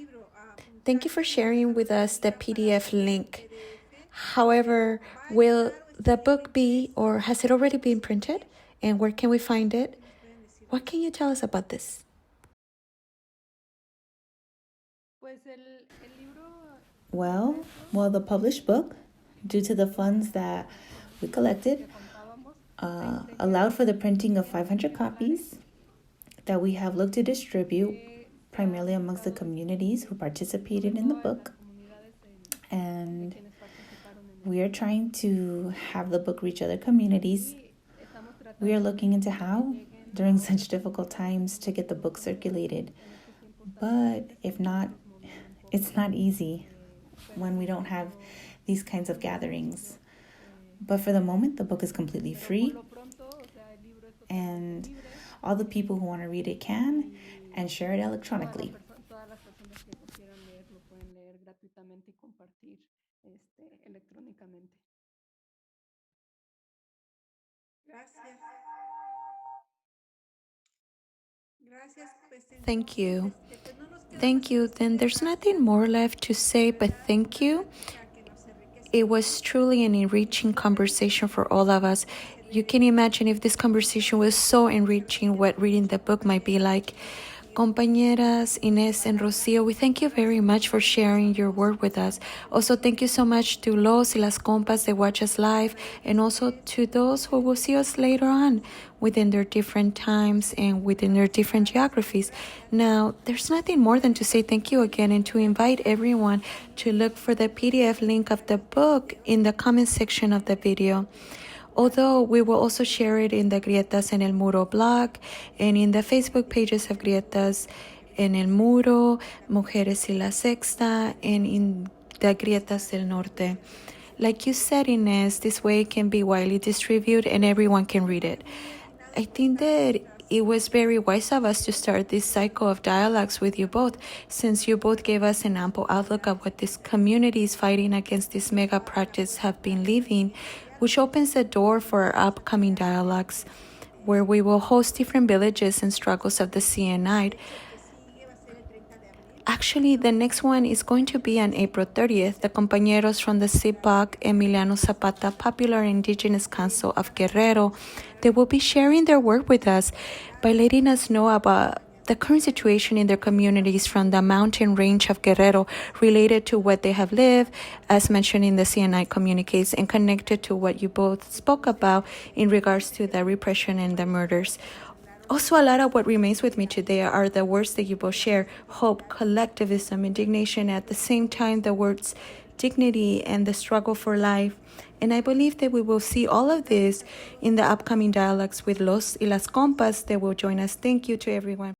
Thank you for sharing with us the PDF link. However, will the book be, or has it already been printed? And where can we find it? What can you tell us about this? Well, the published book, due to the funds that we collected, allowed for the printing of 500 copies that we have looked to distribute primarily amongst the communities who participated in the book. And we are trying to have the book reach other communities. We are looking into how, during such difficult times, to get the book circulated. But if not, it's not easy when we don't have these kinds of gatherings. But for the moment, the book is completely free, and all the people who want to read it can, and share it electronically. Thank you. Thank you. Then there's nothing more left to say but thank you. It was truly an enriching conversation for all of us. You can imagine if this conversation was so enriching, what reading the book might be like. Compañeras, Inés and Rocio, we thank you very much for sharing your work with us. Also, thank you so much to los y las compas that watch us live, and also to those who will see us later on within their different times and within their different geographies. Now, there's nothing more than to say thank you again and to invite everyone to look for the PDF link of the book in the comment section of the video. Although we will also share it in the Grietas en el Muro blog and in the Facebook pages of Grietas en el Muro, Mujeres y la Sexta, and in the Grietas del Norte. Like you said, Inés, this way it can be widely distributed and everyone can read it. I think that it was very wise of us to start this cycle of dialogues with you both, since you both gave us an ample outlook of what these communities fighting against these mega projects have been living, which opens the door for our upcoming dialogues, where we will host different villages and struggles of the CNI. Actually, the next one is going to be on April 30th. The compañeros from the CIPAC Emiliano Zapata Popular Indigenous Council of Guerrero, they will be sharing their work with us by letting us know about the current situation in their communities from the mountain range of Guerrero related to what they have lived, as mentioned in the CNI communiques, and connected to what you both spoke about in regards to the repression and the murders. Also, a lot of what remains with me today are the words that you both share: hope, collectivism, indignation, at the same time the words dignity and the struggle for life. And I believe that we will see all of this in the upcoming dialogues with los y las compas that will join us. Thank you to everyone.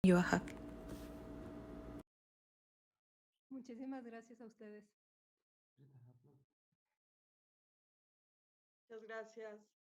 you a hug. Muchísimas gracias a ustedes. Muchas gracias.